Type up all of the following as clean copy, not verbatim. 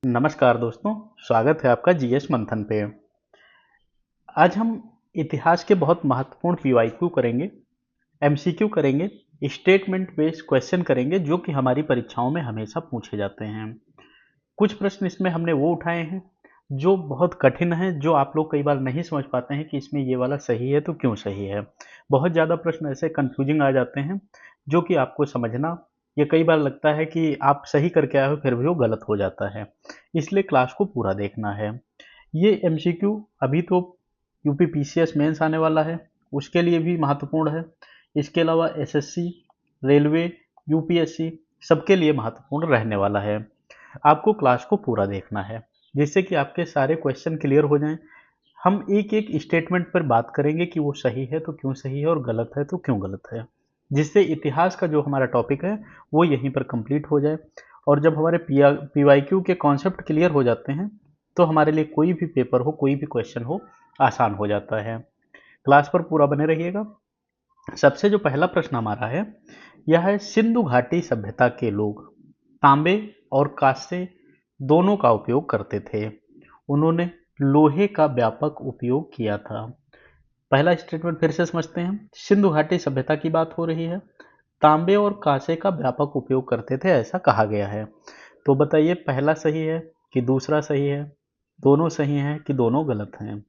नमस्कार दोस्तों, स्वागत है आपका जीएस मंथन पे। आज हम इतिहास के बहुत महत्वपूर्ण पीवाईक्यू करेंगे, एमसीक्यू करेंगे, स्टेटमेंट बेस्ड क्वेश्चन करेंगे जो कि हमारी परीक्षाओं में हमेशा पूछे जाते हैं। कुछ प्रश्न इसमें हमने वो उठाए हैं जो बहुत कठिन हैं, जो आप लोग कई बार नहीं समझ पाते हैं कि इसमें ये वाला सही है तो क्यों सही है। बहुत ज़्यादा प्रश्न ऐसे कंफ्यूजिंग आ जाते हैं जो कि आपको समझना ये कई बार लगता है कि आप सही करके आए हो फिर भी वो गलत हो जाता है। इसलिए क्लास को पूरा देखना है। ये एमसीक्यू अभी तो यूपी पीसीएस मेंस आने वाला है, उसके लिए भी महत्वपूर्ण है। इसके अलावा एसएससी, रेलवे, यूपीएससी सबके लिए महत्वपूर्ण रहने वाला है। आपको क्लास को पूरा देखना है जिससे कि आपके सारे क्वेश्चन क्लियर हो जाएं। हम एक एक स्टेटमेंट पर बात करेंगे कि वो सही है तो क्यों सही है और गलत है तो क्यों गलत है, जिससे इतिहास का जो हमारा टॉपिक है वो यहीं पर कंप्लीट हो जाए। और जब हमारे पीवाईक्यू के कॉन्सेप्ट क्लियर हो जाते हैं तो हमारे लिए कोई भी पेपर हो, कोई भी क्वेश्चन हो, आसान हो जाता है। क्लास पर पूरा बने रहिएगा। सबसे जो पहला प्रश्न हमारा है यह है, सिंधु घाटी सभ्यता के लोग तांबे और कांसे दोनों का उपयोग करते थे। उन्होंने लोहे का व्यापक उपयोग किया था। पहला स्टेटमेंट फिर से समझते हैं। सिंधु घाटी सभ्यता की बात हो रही है, तांबे और कांसे का व्यापक उपयोग करते थे ऐसा कहा गया है। तो बताइए पहला सही है कि दूसरा सही है, दोनों सही हैं कि दोनों गलत हैं।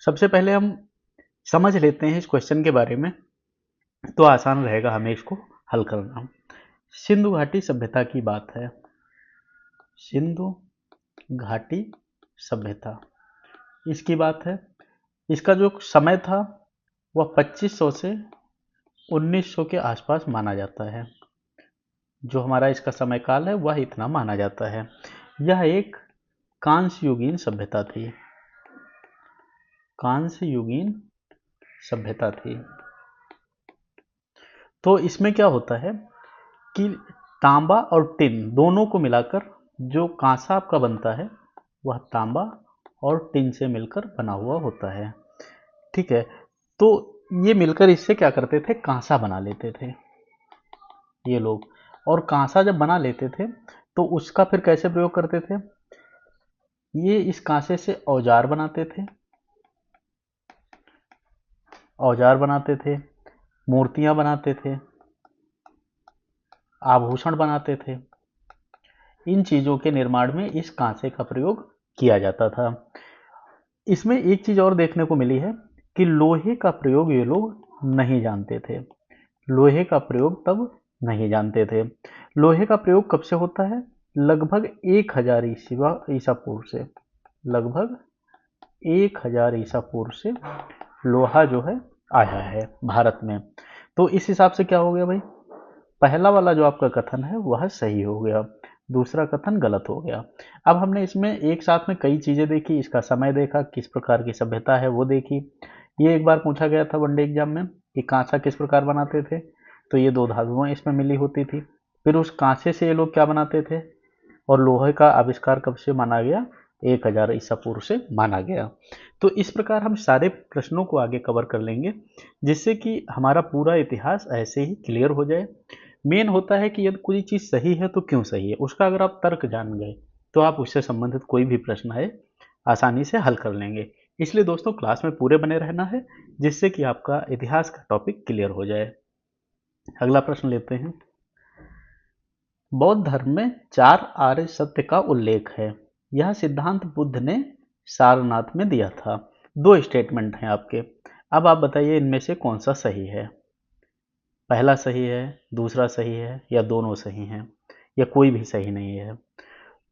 सबसे पहले हम समझ लेते हैं इस क्वेश्चन के बारे में, तो आसान रहेगा हमें इसको हल करना। सिंधु घाटी सभ्यता की बात है, सिंधु घाटी सभ्यता इसकी बात है। इसका जो समय था वह 2500 से 1900 के आसपास माना जाता है। जो हमारा इसका समय काल है वह इतना माना जाता है। यह एक कांस्य युगीन सभ्यता थी, कांस्य युगीन सभ्यता थी। तो इसमें क्या होता है कि तांबा और टिन दोनों को मिलाकर जो कांसा आपका बनता है वह तांबा और टिन से मिलकर बना हुआ होता है। ठीक है, तो ये मिलकर इससे क्या करते थे, कांसा बना लेते थे ये लोग। और कांसा जब बना लेते थे तो उसका फिर कैसे प्रयोग करते थे, ये इस कांसे से औजार बनाते थे, औजार बनाते थे, मूर्तियां बनाते थे, आभूषण बनाते थे। इन चीजों के निर्माण में इस कांसे का प्रयोग किया जाता था। इसमें एक चीज और देखने को मिली है कि लोहे का प्रयोग ये लोग नहीं जानते थे। लोहे का प्रयोग तब नहीं जानते थे। लोहे का प्रयोग कब से होता है, लगभग 1000 ईसा पूर्व से, लगभग 1000 ईसा पूर्व से लोहा जो है आया है भारत में। तो इस हिसाब से क्या हो गया भाई, पहला वाला जो आपका कथन है वह सही हो गया, दूसरा कथन गलत हो गया। अब हमने इसमें एक साथ में कई चीजें देखी, इसका समय देखा, किस प्रकार की सभ्यता है वो देखी। ये एक बार पूछा गया था वनडे एग्जाम में कि कांसा किस प्रकार बनाते थे, तो ये दो धातुएं इसमें मिली होती थी। फिर उस कांसे से ये लोग क्या बनाते थे, और लोहे का आविष्कार कब से माना गया, 1000 ईसा पूर्व से माना गया। तो इस प्रकार हम सारे प्रश्नों को आगे कवर कर लेंगे जिससे कि हमारा पूरा इतिहास ऐसे ही क्लियर हो जाए। मेन होता है कि यदि कोई चीज़ सही है तो क्यों सही है, उसका अगर आप तर्क जान गए तो आप उससे संबंधित कोई भी प्रश्न है आसानी से हल कर लेंगे। इसलिए दोस्तों क्लास में पूरे बने रहना है जिससे कि आपका इतिहास का टॉपिक क्लियर हो जाए। अगला प्रश्न लेते हैं। बौद्ध धर्म में 4 आर्य सत्य का उल्लेख है। यह सिद्धांत बुद्ध ने सारनाथ में दिया था। दो स्टेटमेंट हैं आपके। अब आप बताइए इनमें से कौन सा सही है, पहला सही है, दूसरा सही है या दोनों सही हैं या कोई भी सही नहीं है।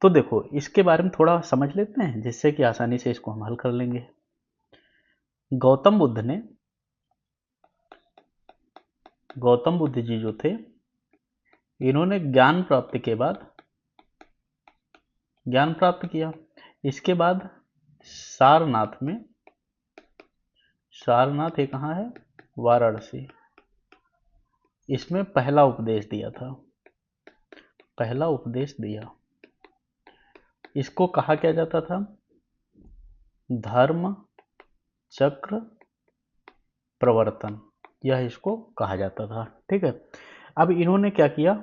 तो देखो इसके बारे में थोड़ा समझ लेते हैं जिससे कि आसानी से इसको हम हल कर लेंगे। गौतम बुद्ध ने, गौतम बुद्ध जी जो थे इन्होंने ज्ञान प्राप्ति के बाद, ज्ञान प्राप्त किया, इसके बाद सारनाथ में, सारनाथ ये कहाँ है, वाराणसी, इसमें पहला उपदेश दिया था, पहला उपदेश दिया। इसको कहा क्या जाता था, धर्म चक्र प्रवर्तन, यह इसको कहा जाता था। ठीक है, अब इन्होंने क्या किया,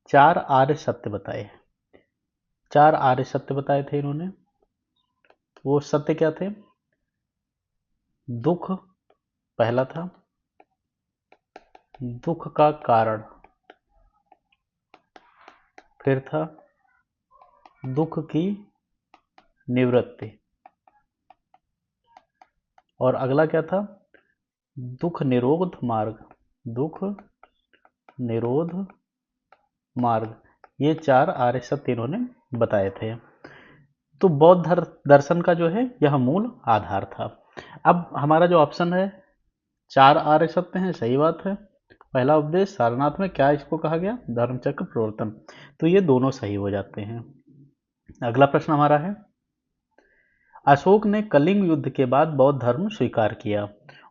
4 आर्य सत्य बताए। 4 आर्य सत्य बताए थे इन्होंने। वो सत्य क्या थे? दुख पहला था, दुख का कारण, फिर था दुख की निवृत्ति, और अगला क्या था? दुख निरोध मार्ग, दुख निरोध मार्ग। ये 4 आर्य सत्य इन्होंने बताए थे। तो बौद्ध दर्शन का जो है यह मूल आधार था। अब हमारा जो ऑप्शन है 4 आर्य सत्य हैं, सही बात है। पहला उपदेश सारनाथ में क्या इसको कहा गया? धर्मचक्र प्रवर्तन। तो ये दोनों सही हो जाते हैं। अगला प्रश्न हमारा है, अशोक ने कलिंग युद्ध के बाद बौद्ध धर्म स्वीकार किया।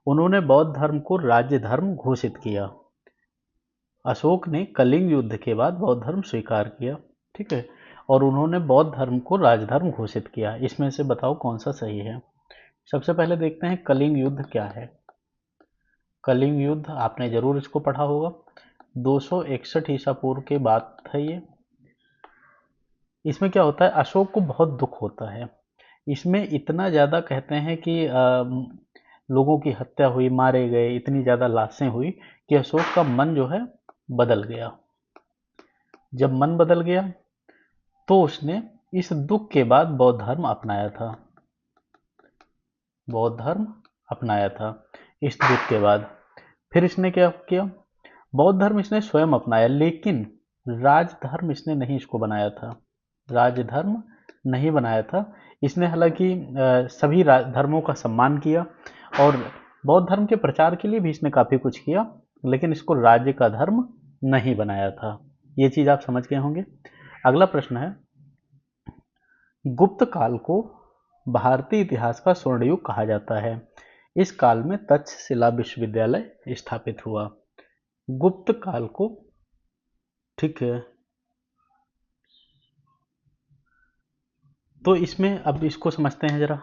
उन्होंने बौद्ध धर्म को राज्य धर्म घोषित किया। अशोक ने कलिंग युद्ध के बाद बौद्ध धर्म स्वीकार किया, ठीक है, और उन्होंने बौद्ध धर्म को राजधर्म घोषित किया। इसमें से बताओ कौन सा सही है। सबसे पहले देखते हैं कलिंग युद्ध क्या है। कलिंग युद्ध आपने जरूर इसको पढ़ा होगा। 261 ईसा पूर्व के बाद था ये। इसमें क्या होता है, अशोक को बहुत दुख होता है। इसमें इतना ज़्यादा कहते हैं कि लोगों की हत्या हुई, मारे गए, इतनी ज़्यादा लाशें हुई कि अशोक का मन जो है बदल गया। जब मन बदल गया तो उसने इस दुख के बाद बौद्ध धर्म अपनाया था। बौद्ध धर्म अपनाया था इस दुख के बाद। फिर इसने क्या किया? बौद्ध धर्म इसने स्वयं अपनाया, लेकिन राजधर्म इसने नहीं इसको बनाया था। राजधर्म नहीं बनाया था इसने। हालांकि सभी धर्मों का सम्मान किया और बौद्ध धर्म के प्रचार के लिए भी इसने काफ़ी कुछ किया, लेकिन इसको राज्य का धर्म नहीं बनाया था। ये चीज़ आप समझ गए होंगे। अगला प्रश्न है, गुप्त काल को भारतीय इतिहास का स्वर्ण युग कहा जाता है। इस काल में तक्षशिला विश्वविद्यालय स्थापित हुआ। गुप्त काल को, ठीक है, तो इसमें अब इसको समझते हैं जरा।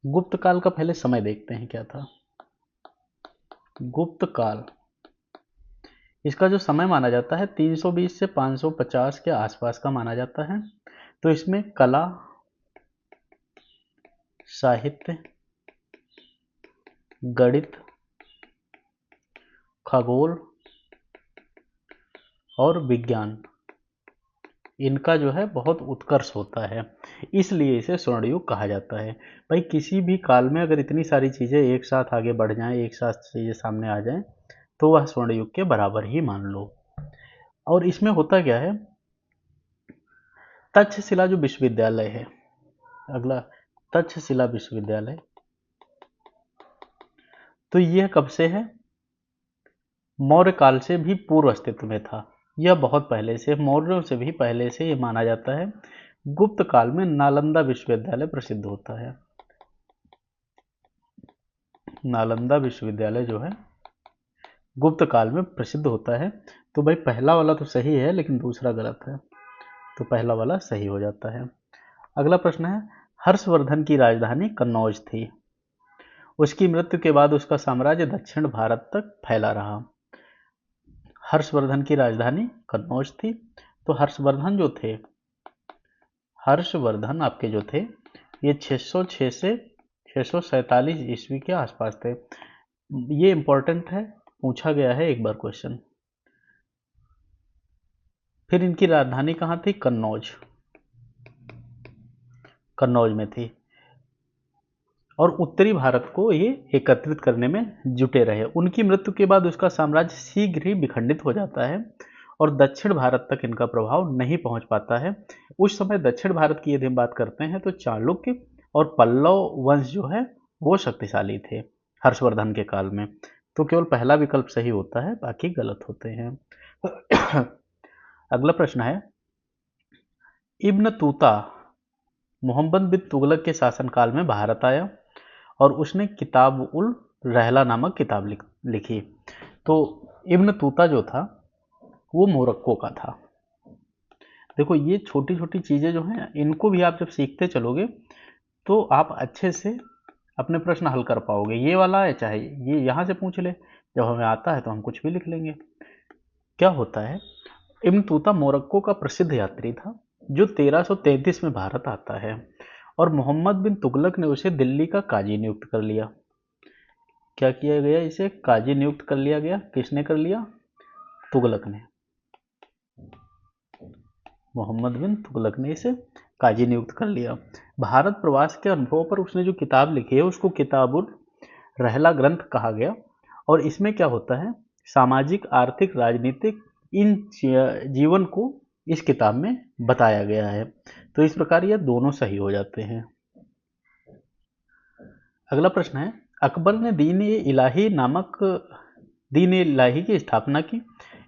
गुप्त काल का पहले समय देखते हैं क्या था। गुप्त काल, इसका जो समय माना जाता है 320 से 550 के आसपास का माना जाता है। तो इसमें कला, साहित्य, गणित, खगोल और विज्ञान, इनका जो है बहुत उत्कर्ष होता है, इसलिए इसे स्वर्ण युग कहा जाता है। भाई किसी भी काल में अगर इतनी सारी चीज़ें एक साथ आगे बढ़ जाएं, एक साथ चीज़ें सामने आ जाएं, तो वह स्वर्ण युग के बराबर ही मान लो। और इसमें होता क्या है, तक्षशिला जो विश्वविद्यालय है, अगला तक्षशिला विश्वविद्यालय, तो यह कब से है? मौर्य काल से भी पूर्व अस्तित्व में था। यह बहुत पहले से, मौर्यों से भी पहले से ये माना जाता है। गुप्त काल में नालंदा विश्वविद्यालय प्रसिद्ध होता है। नालंदा विश्वविद्यालय जो है गुप्त काल में प्रसिद्ध होता है। तो भाई पहला वाला तो सही है, लेकिन दूसरा गलत है, तो पहला वाला सही हो जाता है। अगला प्रश्न है, हर्षवर्धन की राजधानी कन्नौज थी। उसकी मृत्यु के बाद उसका साम्राज्य दक्षिण भारत तक फैला रहा। हर्षवर्धन की राजधानी कन्नौज थी। तो हर्षवर्धन जो थे, हर्षवर्धन आपके जो थे, ये 606 से 647 ईस्वी के आसपास थे। ये इंपॉर्टेंट है, पूछा गया है एक बार क्वेश्चन। फिर इनकी राजधानी कहाँ थी? कन्नौज, कन्नौज में थी। और उत्तरी भारत को ये एकत्रित करने में जुटे रहे। उनकी मृत्यु के बाद उसका साम्राज्य शीघ्र ही विखंडित हो जाता है और दक्षिण भारत तक इनका प्रभाव नहीं पहुंच पाता है। उस समय दक्षिण भारत की यदि हम बात करते हैं तो चालुक्य और पल्लव वंश जो है वो शक्तिशाली थे हर्षवर्धन के काल में। तो केवल पहला विकल्प सही होता है, बाकी गलत होते हैं। अगला प्रश्न है, इब्न तूता मोहम्मद बिन तुगलक के शासनकाल में भारत आया और उसने किताब उल रहला नामक किताब लिखी। तो इब्न तूता जो था वो मोरक्को का था। देखो ये छोटी छोटी चीज़ें जो हैं, इनको भी आप जब सीखते चलोगे तो आप अच्छे से अपने प्रश्न हल कर पाओगे। ये वाला है, चाहे ये यहाँ से पूछ ले, जब हमें आता है तो हम कुछ भी लिख लेंगे। क्या होता है, इब्न तूता मोरक्को का प्रसिद्ध यात्री था जो 1333 में भारत आता है और मोहम्मद बिन तुगलक ने उसे दिल्ली का काजी नियुक्त कर लिया। क्या किया गया? इसे काजी नियुक्त कर लिया गया। किसने कर लिया? तुगलक ने। मोहम्मद बिन तुगलक ने इसे काजी नियुक्त कर लिया। भारत प्रवास के अनुभव पर उसने जो किताब लिखी है उसको किताबुल रहला ग्रंथ कहा गया और इसमें क्या होता है, सामाजिक, आर्थिक, राजनीतिक इन जीवन को इस किताब में बताया गया है। तो इस प्रकार यह दोनों सही हो जाते हैं। अगला प्रश्न है, अकबर ने दीन ए इलाही की स्थापना की।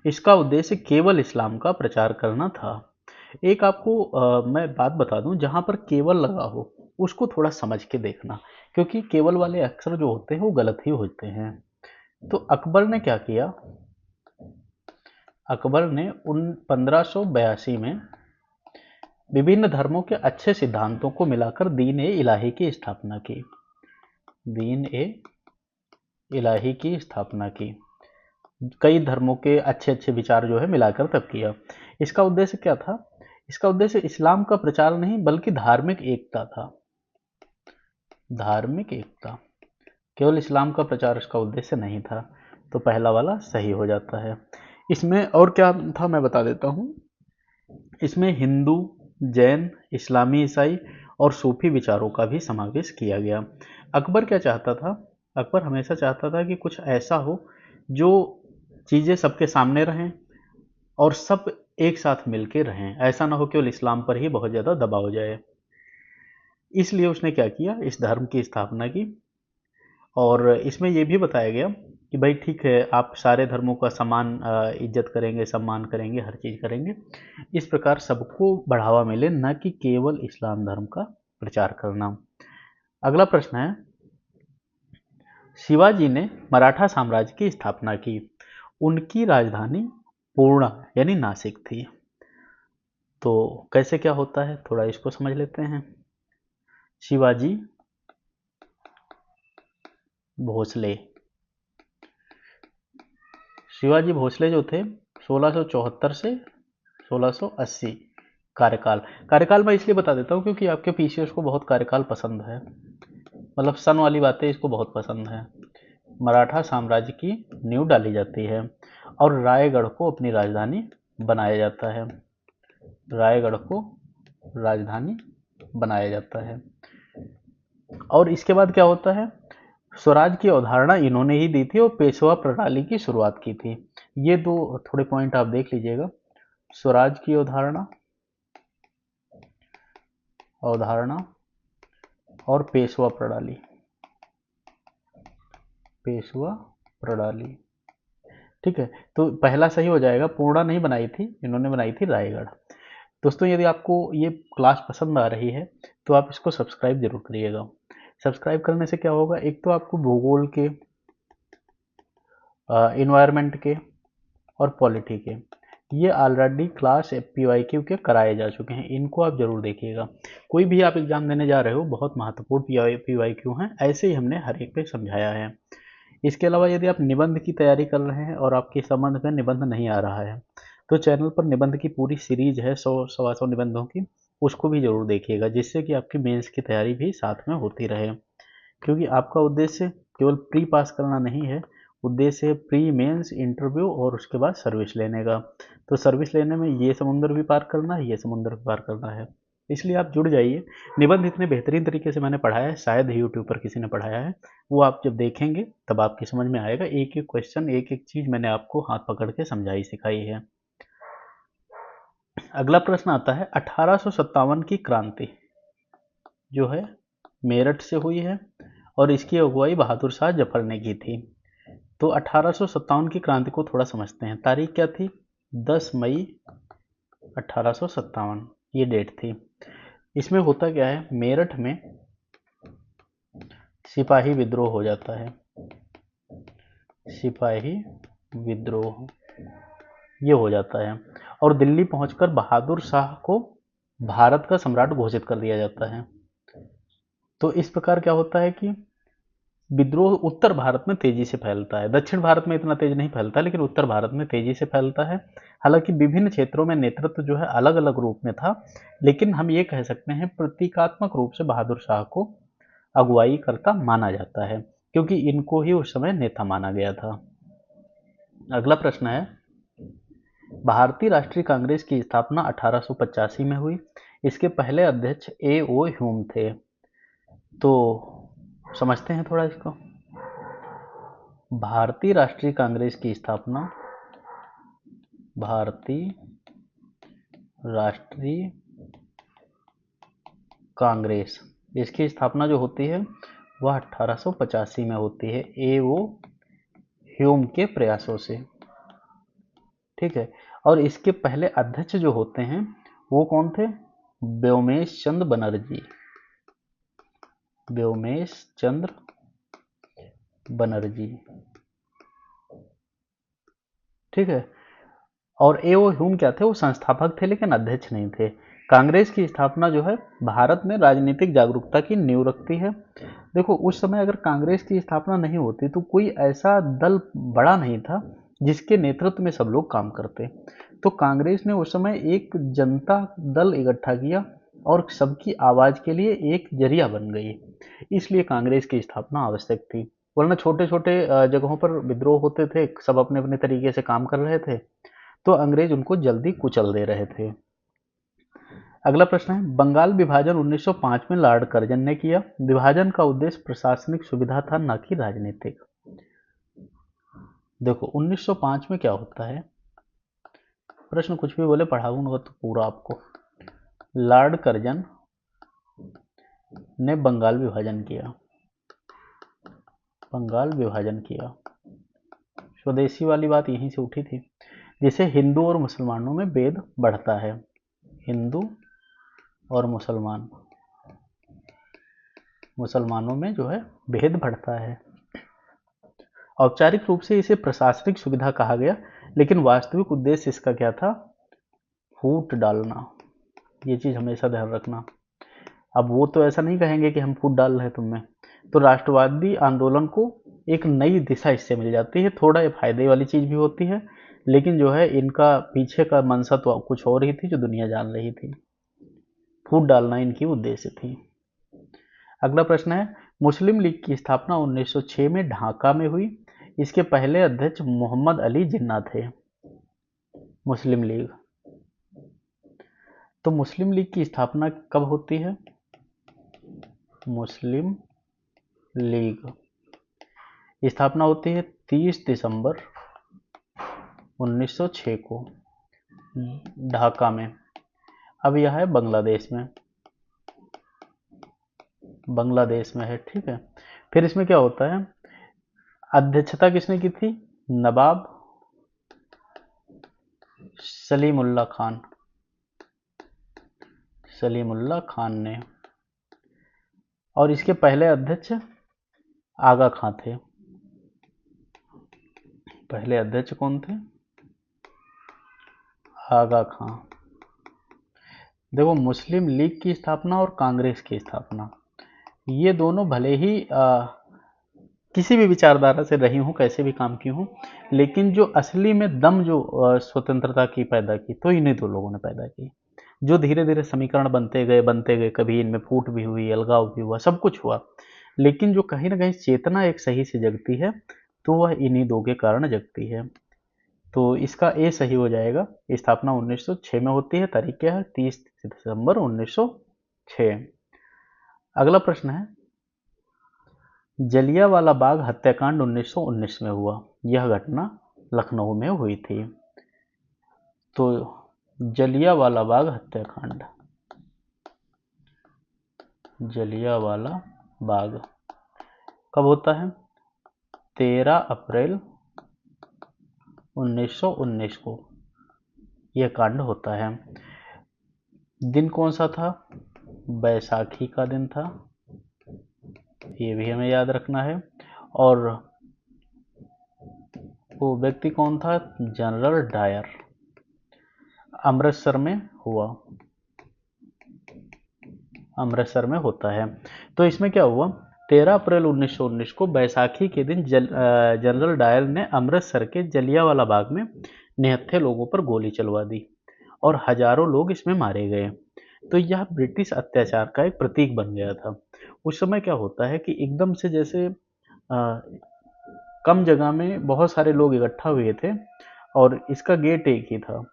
इसका उद्देश्य केवल इस्लाम का प्रचार करना था। एक आपको मैं बात बता दूं, जहां पर केवल लगा हो उसको थोड़ा समझ के देखना, क्योंकि केवल वाले अक्षर जो होते हैं वो गलत ही होते हैं। तो अकबर ने क्या किया? अकबर ने उन 1582 में विभिन्न धर्मों के अच्छे सिद्धांतों को मिलाकर दीन ए इलाही की स्थापना की। दीन ए इलाही की स्थापना की। कई धर्मों के अच्छे अच्छे विचार जो है मिलाकर तब किया। इसका उद्देश्य क्या था? इसका उद्देश्य इस्लाम का प्रचार नहीं बल्कि धार्मिक एकता था। धार्मिक एकता, केवल इस्लाम का प्रचार इसका उद्देश्य नहीं था। तो पहला वाला सही हो जाता है। इसमें और क्या था मैं बता देता हूँ। इसमें हिंदू, जैन, इस्लामी, ईसाई और सूफी विचारों का भी समावेश किया गया। अकबर क्या चाहता था? अकबर हमेशा चाहता था कि कुछ ऐसा हो जो चीज़ें सबके सामने रहें और सब एक साथ मिलके रहें। ऐसा ना हो केवल इस्लाम पर ही बहुत ज़्यादा दबाव हो जाए। इसलिए उसने क्या किया? इस धर्म की स्थापना की। और इसमें यह भी बताया गया कि भाई ठीक है, आप सारे धर्मों का समान इज्जत करेंगे, सम्मान करेंगे, हर चीज़ करेंगे। इस प्रकार सबको बढ़ावा मिले, न कि केवल इस्लाम धर्म का प्रचार करना। अगला प्रश्न है, शिवाजी ने मराठा साम्राज्य की स्थापना की। उनकी राजधानी पूर्णा यानी नासिक थी। तो कैसे क्या होता है, थोड़ा इसको समझ लेते हैं। शिवाजी भोसले, शिवाजी भोसले जो थे 1674 से 1680 कार्यकाल। कार्यकाल मैं इसलिए बता देता हूँ क्योंकि आपके पीसीएस को बहुत कार्यकाल पसंद है, मतलब सन वाली बातें इसको बहुत पसंद है। मराठा साम्राज्य की नींव डाली जाती है और रायगढ़ को अपनी राजधानी बनाया जाता है। रायगढ़ को राजधानी बनाया जाता है। और इसके बाद क्या होता है? स्वराज की अवधारणा इन्होंने ही दी थी और पेशवा प्रणाली की शुरुआत की थी। ये दो थोड़े पॉइंट आप देख लीजिएगा। स्वराज की अवधारणा अवधारणा और पेशवा प्रणाली। पेशवा प्रणाली, ठीक है। तो पहला सही हो जाएगा। पूर्णा नहीं बनाई थी इन्होंने, बनाई थी रायगढ़। दोस्तों यदि आपको ये क्लास पसंद आ रही है तो आप इसको सब्सक्राइब जरूर करिएगा। सब्सक्राइब करने से क्या होगा, एक तो आपको भूगोल के, इन्वायरमेंट के और पॉलिटी के, ये ऑलरेडी क्लास PYQ के कराए जा चुके हैं, इनको आप जरूर देखिएगा। कोई भी आप एग्जाम देने जा रहे हो, बहुत महत्वपूर्ण PYQ हैं, ऐसे ही हमने हर एक पे समझाया है। इसके अलावा यदि आप निबंध की तैयारी कर रहे हैं और आपके संबंध में निबंध नहीं आ रहा है तो चैनल पर निबंध की पूरी सीरीज है 100-125 निबंधों की, उसको भी जरूर देखिएगा, जिससे कि आपकी मेंस की तैयारी भी साथ में होती रहे। क्योंकि आपका उद्देश्य केवल प्री पास करना नहीं है, उद्देश्य है प्री मेंस, इंटरव्यू और उसके बाद सर्विस लेने का। तो सर्विस लेने में ये समुंदर भी पार करना है, ये समुंदर भी पार करना है। इसलिए आप जुड़ जाइए। निबंध इतने बेहतरीन तरीके से मैंने पढ़ाया है, शायद यूट्यूब पर किसी ने पढ़ाया है। वो आप जब देखेंगे तब आपकी समझ में आएगा। एक एक क्वेश्चन, एक एक चीज मैंने आपको हाथ पकड़ के समझाई सिखाई है। अगला प्रश्न आता है, 1857 की क्रांति जो है मेरठ से हुई है और इसकी अगुवाई बहादुर शाह जफर ने की थी। तो 1857 की क्रांति को थोड़ा समझते हैं। तारीख क्या थी? 10 मई 1857 ये डेट थी। इसमें होता क्या है, मेरठ में सिपाही विद्रोह हो जाता है। सिपाही विद्रोह ये हो जाता है और दिल्ली पहुंचकर बहादुर शाह को भारत का सम्राट घोषित कर दिया जाता है। तो इस प्रकार क्या होता है कि विद्रोह उत्तर भारत में तेजी से फैलता है, दक्षिण भारत में इतना तेज नहीं फैलता, लेकिन उत्तर भारत में तेजी से फैलता है। हालांकि विभिन्न क्षेत्रों में नेतृत्व जो है अलग अलग रूप में था, लेकिन हम ये कह सकते हैं प्रतीकात्मक रूप से बहादुर शाह को अगुवाई करता माना जाता है, क्योंकि इनको ही उस समय नेता माना गया था। अगला प्रश्न है, भारतीय राष्ट्रीय कांग्रेस की स्थापना 1885 में हुई। इसके पहले अध्यक्ष A.O. ह्यूम थे। तो समझते हैं थोड़ा इसको। भारतीय राष्ट्रीय कांग्रेस की स्थापना, भारतीय राष्ट्रीय कांग्रेस, इसकी स्थापना जो होती है वह 1885 में होती है A.O. ह्यूम के प्रयासों से। ठीक है, और इसके पहले अध्यक्ष जो होते हैं वो कौन थे? व्योमेश चंद्र बनर्जी, व्योमेश चंद्र बनर्जी। ठीक है, और A.O. ह्यूम क्या थे? वो संस्थापक थे लेकिन अध्यक्ष नहीं थे। कांग्रेस की स्थापना जो है भारत में राजनीतिक जागरूकता की नींव रखती है। देखो उस समय अगर कांग्रेस की स्थापना नहीं होती तो कोई ऐसा दल बड़ा नहीं था जिसके नेतृत्व में सब लोग काम करते। तो कांग्रेस ने उस समय एक जनता दल इकट्ठा किया और सबकी आवाज के लिए एक जरिया बन गई, इसलिए कांग्रेस की स्थापना आवश्यक थी। वरना छोटे छोटे जगहों पर विद्रोह होते थे, सब अपने अपने तरीके से काम कर रहे थे, तो अंग्रेज उनको जल्दी कुचल दे रहे थे। अगला प्रश्न है, बंगाल विभाजन 1905 में लॉर्ड कर्जन ने किया। विभाजन का उद्देश्य प्रशासनिक सुविधा था, न कि राजनीतिक। देखो 1905 में क्या होता है, प्रश्न कुछ भी बोले पढ़ाऊंगा तो पूरा आपको। लॉर्ड कर्जन ने बंगाल विभाजन किया, बंगाल विभाजन किया। स्वदेशी वाली बात यहीं से उठी थी, जिसे हिंदू और मुसलमानों में भेद बढ़ता है। हिंदू और मुसलमानों में जो है भेद बढ़ता है। औपचारिक रूप से इसे प्रशासनिक सुविधा कहा गया, लेकिन वास्तविक उद्देश्य इसका क्या था? फूट डालना। ये चीज हमेशा ध्यान रखना। अब वो तो ऐसा नहीं कहेंगे कि हम फूट डाल रहे हैं तुम में, तो राष्ट्रवादी आंदोलन को एक नई दिशा इससे मिल जाती है। थोड़ा ये फायदे वाली चीज भी होती है, लेकिन जो है इनका पीछे का मंशा तो कुछ और ही थी जो दुनिया जान रही थी। फूट डालना इनकी उद्देश्य थी। अगला प्रश्न है, मुस्लिम लीग की स्थापना 1906 में ढाका में हुई। इसके पहले अध्यक्ष मोहम्मद अली जिन्ना थे। मुस्लिम लीग, तो मुस्लिम लीग की स्थापना कब होती है? मुस्लिम लीग स्थापना होती है 30 दिसंबर 1906 को ढाका में। अब यह है बांग्लादेश में, बांग्लादेश में है। ठीक है, फिर इसमें क्या होता है, अध्यक्षता किसने की थी? नवाब सलीमुल्लाह खान, सलीमुल्लाह खान ने। और इसके पहले अध्यक्ष आगा खां थे। पहले अध्यक्ष कौन थे? आगा खां। देखो मुस्लिम लीग की स्थापना और कांग्रेस की स्थापना, ये दोनों भले ही किसी भी विचारधारा से रही हूँ, कैसे भी काम की हूँ, लेकिन जो असली में दम जो स्वतंत्रता की पैदा की, तो इन्हीं दो लोगों ने पैदा की। जो धीरे धीरे समीकरण बनते गए, कभी इनमें फूट भी हुई, अलगाव भी हुआ, सब कुछ हुआ, लेकिन जो कहीं ना कहीं चेतना एक सही से जगती है, तो वह इन्हीं दो के कारण जगती है। तो इसका ए सही हो जाएगा। स्थापना 1906 में होती है। तारीख क्या है? 30 दिसंबर 1906। अगला प्रश्न है, जलियांवाला बाग हत्याकांड 1919 में हुआ। यह घटना लखनऊ में हुई थी। तो जलियांवाला बाग हत्याकांड, जलियांवाला बाग कब होता है? 13 अप्रैल 1919 को यह कांड होता है। दिन कौन सा था? बैसाखी का दिन था, ये भी हमें याद रखना है। और वो व्यक्ति कौन था? General Dyer. अमृतसर में हुआ, अमृतसर में होता है। तो इसमें क्या हुआ, 13 अप्रैल 1919 को बैसाखी के दिन जनरल डायर ने अमृतसर के जलियांवाला बाग में निहत्थे लोगों पर गोली चलवा दी और हजारों लोग इसमें मारे गए। तो यह ब्रिटिश अत्याचार का एक प्रतीक बन गया था। उस समय क्या होता है कि एकदम से जैसे कम जगह में बहुत सारे लोग इकट्ठा हुए थे और इसका गेट एक ही था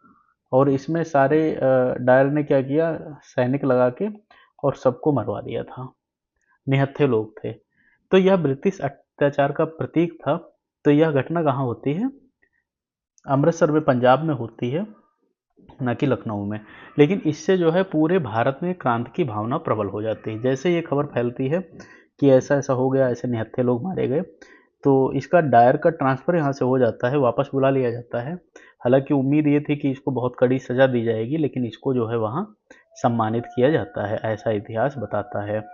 और इसमें सारे डायर ने क्या किया, सैनिक लगा के और सबको मरवा दिया था। निहत्थे लोग थे। तो यह ब्रिटिश अत्याचार का प्रतीक था। तो यह घटना कहाँ होती है? अमृतसर में, पंजाब में होती है, न कि लखनऊ में। लेकिन इससे जो है पूरे भारत में क्रांति की भावना प्रबल हो जाती है। जैसे ये खबर फैलती है कि ऐसा ऐसा हो गया, ऐसे निहत्थे लोग मारे गए, तो इसका डायर का ट्रांसफ़र यहाँ से हो जाता है, वापस बुला लिया जाता है। हालांकि उम्मीद ये थी कि इसको बहुत कड़ी सज़ा दी जाएगी, लेकिन इसको जो है वहाँ सम्मानित किया जाता है, ऐसा इतिहास बताता है।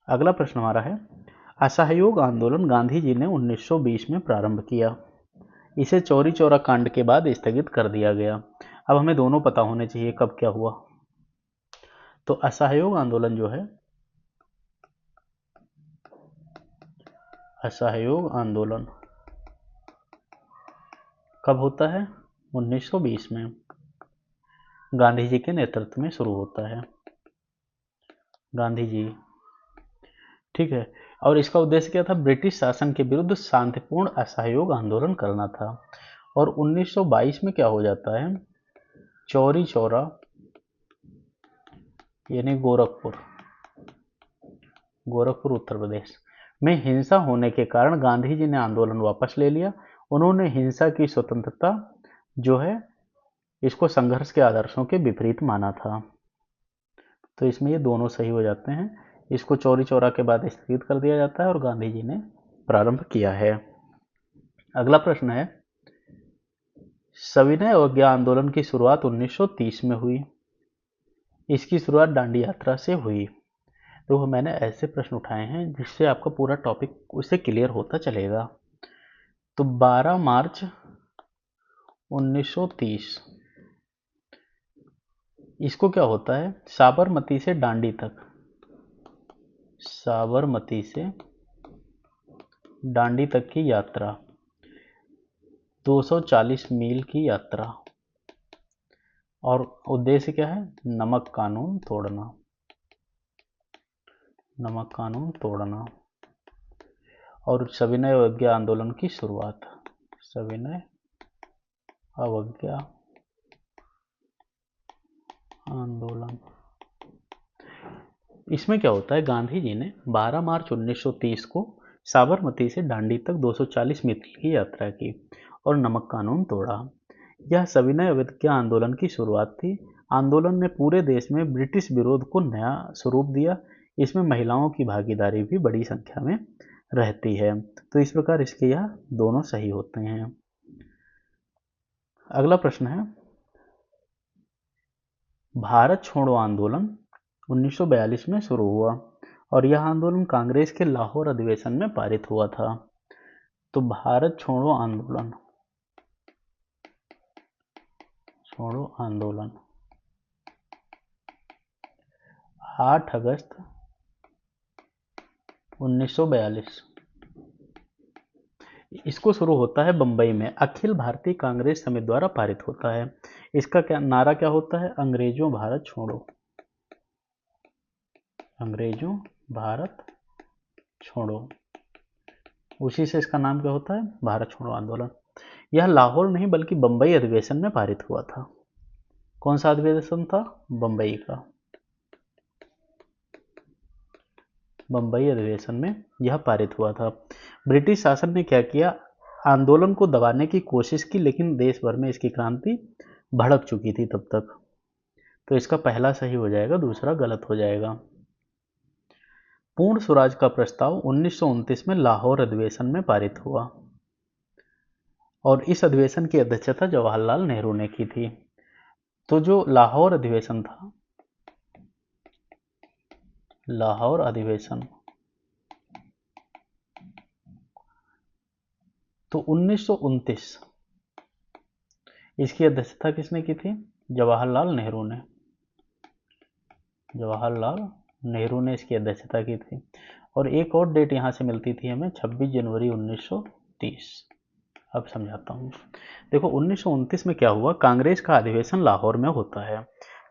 अगला प्रश्न हमारा है, असहयोग आंदोलन गांधी जी ने 1920 में प्रारंभ किया। इसे चौरी चौरा कांड के बाद स्थगित कर दिया गया। अब हमें दोनों पता होने चाहिए कब क्या हुआ। तो असहयोग आंदोलन जो है, असहयोग आंदोलन कब होता है? 1920 में गांधी जी के नेतृत्व में शुरू होता है। गांधी जी, ठीक है। और इसका उद्देश्य क्या था? ब्रिटिश शासन के विरुद्ध शांतिपूर्ण असहयोग आंदोलन करना था। और 1922 में क्या हो जाता है? चौरी चौरा यानी गोरखपुर, गोरखपुर उत्तर प्रदेश में हिंसा होने के कारण गांधी जी ने आंदोलन वापस ले लिया। उन्होंने हिंसा की स्वतंत्रता जो है इसको संघर्ष के आदर्शों के विपरीत माना था। तो इसमें ये दोनों सही हो जाते हैं। इसको चौरी चौरा के बाद स्थगित कर दिया जाता है और गांधी जी ने प्रारंभ किया है। अगला प्रश्न है, सविनय अवज्ञा आंदोलन की शुरुआत 1930 में हुई। इसकी शुरुआत दांडी यात्रा से हुई। तो मैंने ऐसे प्रश्न उठाए हैं जिससे आपका पूरा टॉपिक उससे क्लियर होता चलेगा। तो 12 मार्च 1930, इसको क्या होता है? साबरमती से दांडी तक, साबरमती से दांडी तक की यात्रा, 240 मील की यात्रा। और उद्देश्य क्या है? नमक कानून तोड़ना, नमक कानून तोड़ना। और सविनय अवज्ञा आंदोलन की शुरुआत, सविनय अवज्ञा आंदोलन। इसमें क्या होता है? गांधी जी ने 12 मार्च 1930 को साबरमती से दांडी तक 240 मील की यात्रा की और नमक कानून तोड़ा। यह सविनय अवज्ञा आंदोलन की शुरुआत थी। आंदोलन ने पूरे देश में ब्रिटिश विरोध को नया स्वरूप दिया। इसमें महिलाओं की भागीदारी भी बड़ी संख्या में रहती है। तो इस प्रकार इसके यह दोनों सही होते हैं। अगला प्रश्न है, भारत छोड़ो आंदोलन 1942 में शुरू हुआ और यह आंदोलन कांग्रेस के लाहौर अधिवेशन में पारित हुआ था। तो भारत छोड़ो आंदोलन, छोड़ो आंदोलन 8 अगस्त 1942, इसको शुरू होता है बंबई में, अखिल भारतीय कांग्रेस समिति द्वारा पारित होता है। इसका क्या नारा क्या होता है? अंग्रेजों भारत छोड़ो, अंग्रेजों भारत छोड़ो। उसी से इसका नाम क्या होता है? भारत छोड़ो आंदोलन। यह लाहौर नहीं बल्कि बंबई अधिवेशन में पारित हुआ था। कौन सा अधिवेशन था? बंबई का, बंबई अधिवेशन में यह पारित हुआ था। ब्रिटिश शासन ने क्या किया? आंदोलन को दबाने की कोशिश की, लेकिन देश भर में इसकी क्रांति भड़क चुकी थी तब तक। तो इसका पहला सही हो जाएगा, दूसरा गलत हो जाएगा। पूर्ण स्वराज का प्रस्ताव 1929 में लाहौर अधिवेशन में पारित हुआ और इस अधिवेशन की अध्यक्षता जवाहरलाल नेहरू ने की थी। तो जो लाहौर अधिवेशन था, लाहौर अधिवेशन, तो 1929 इसकी अध्यक्षता किसने की थी? जवाहरलाल नेहरू ने, जवाहरलाल नेहरू ने इसकी अध्यक्षता की थी। और एक और डेट यहाँ से मिलती थी हमें 26 जनवरी 1930। अब समझाता हूँ। देखो 1929 में क्या हुआ, कांग्रेस का अधिवेशन लाहौर में होता है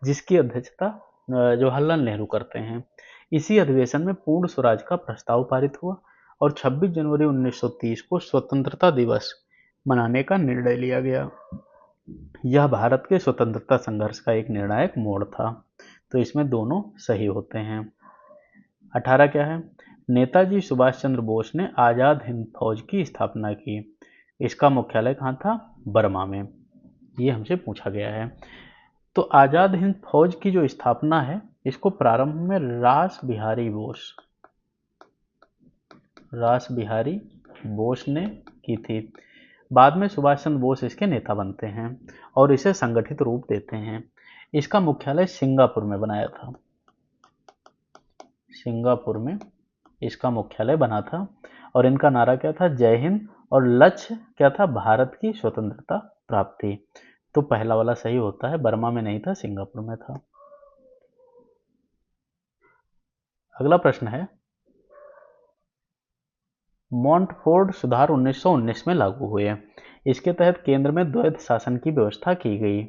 जिसकी अध्यक्षता जवाहरलाल नेहरू करते हैं। इसी अधिवेशन में पूर्ण स्वराज का प्रस्ताव पारित हुआ और 26 जनवरी 1930 को स्वतंत्रता दिवस मनाने का निर्णय लिया गया। यह भारत के स्वतंत्रता संघर्ष का एक निर्णायक मोड़ था। तो इसमें दोनों सही होते हैं। 18 क्या है, नेताजी सुभाष चंद्र बोस ने आजाद हिंद फौज की स्थापना की। इसका मुख्यालय कहाँ था, बर्मा में। ये हमसे पूछा गया है। तो आजाद हिंद फौज की जो स्थापना है इसको प्रारंभ में रास बिहारी बोस ने की थी। बाद में सुभाष चंद्र बोस इसके नेता बनते हैं और इसे संगठित रूप देते हैं। इसका मुख्यालय सिंगापुर में बनाया था। सिंगापुर में इसका मुख्यालय बना था और इनका नारा क्या था, जय हिंद, और लक्ष्य क्या था, भारत की स्वतंत्रता प्राप्ति। तो पहला वाला सही होता है, बर्मा में नहीं था, सिंगापुर में था। अगला प्रश्न है, मॉन्टफोर्ड सुधार 1919 में लागू हुए। इसके तहत केंद्र में द्वैध शासन की व्यवस्था की गई।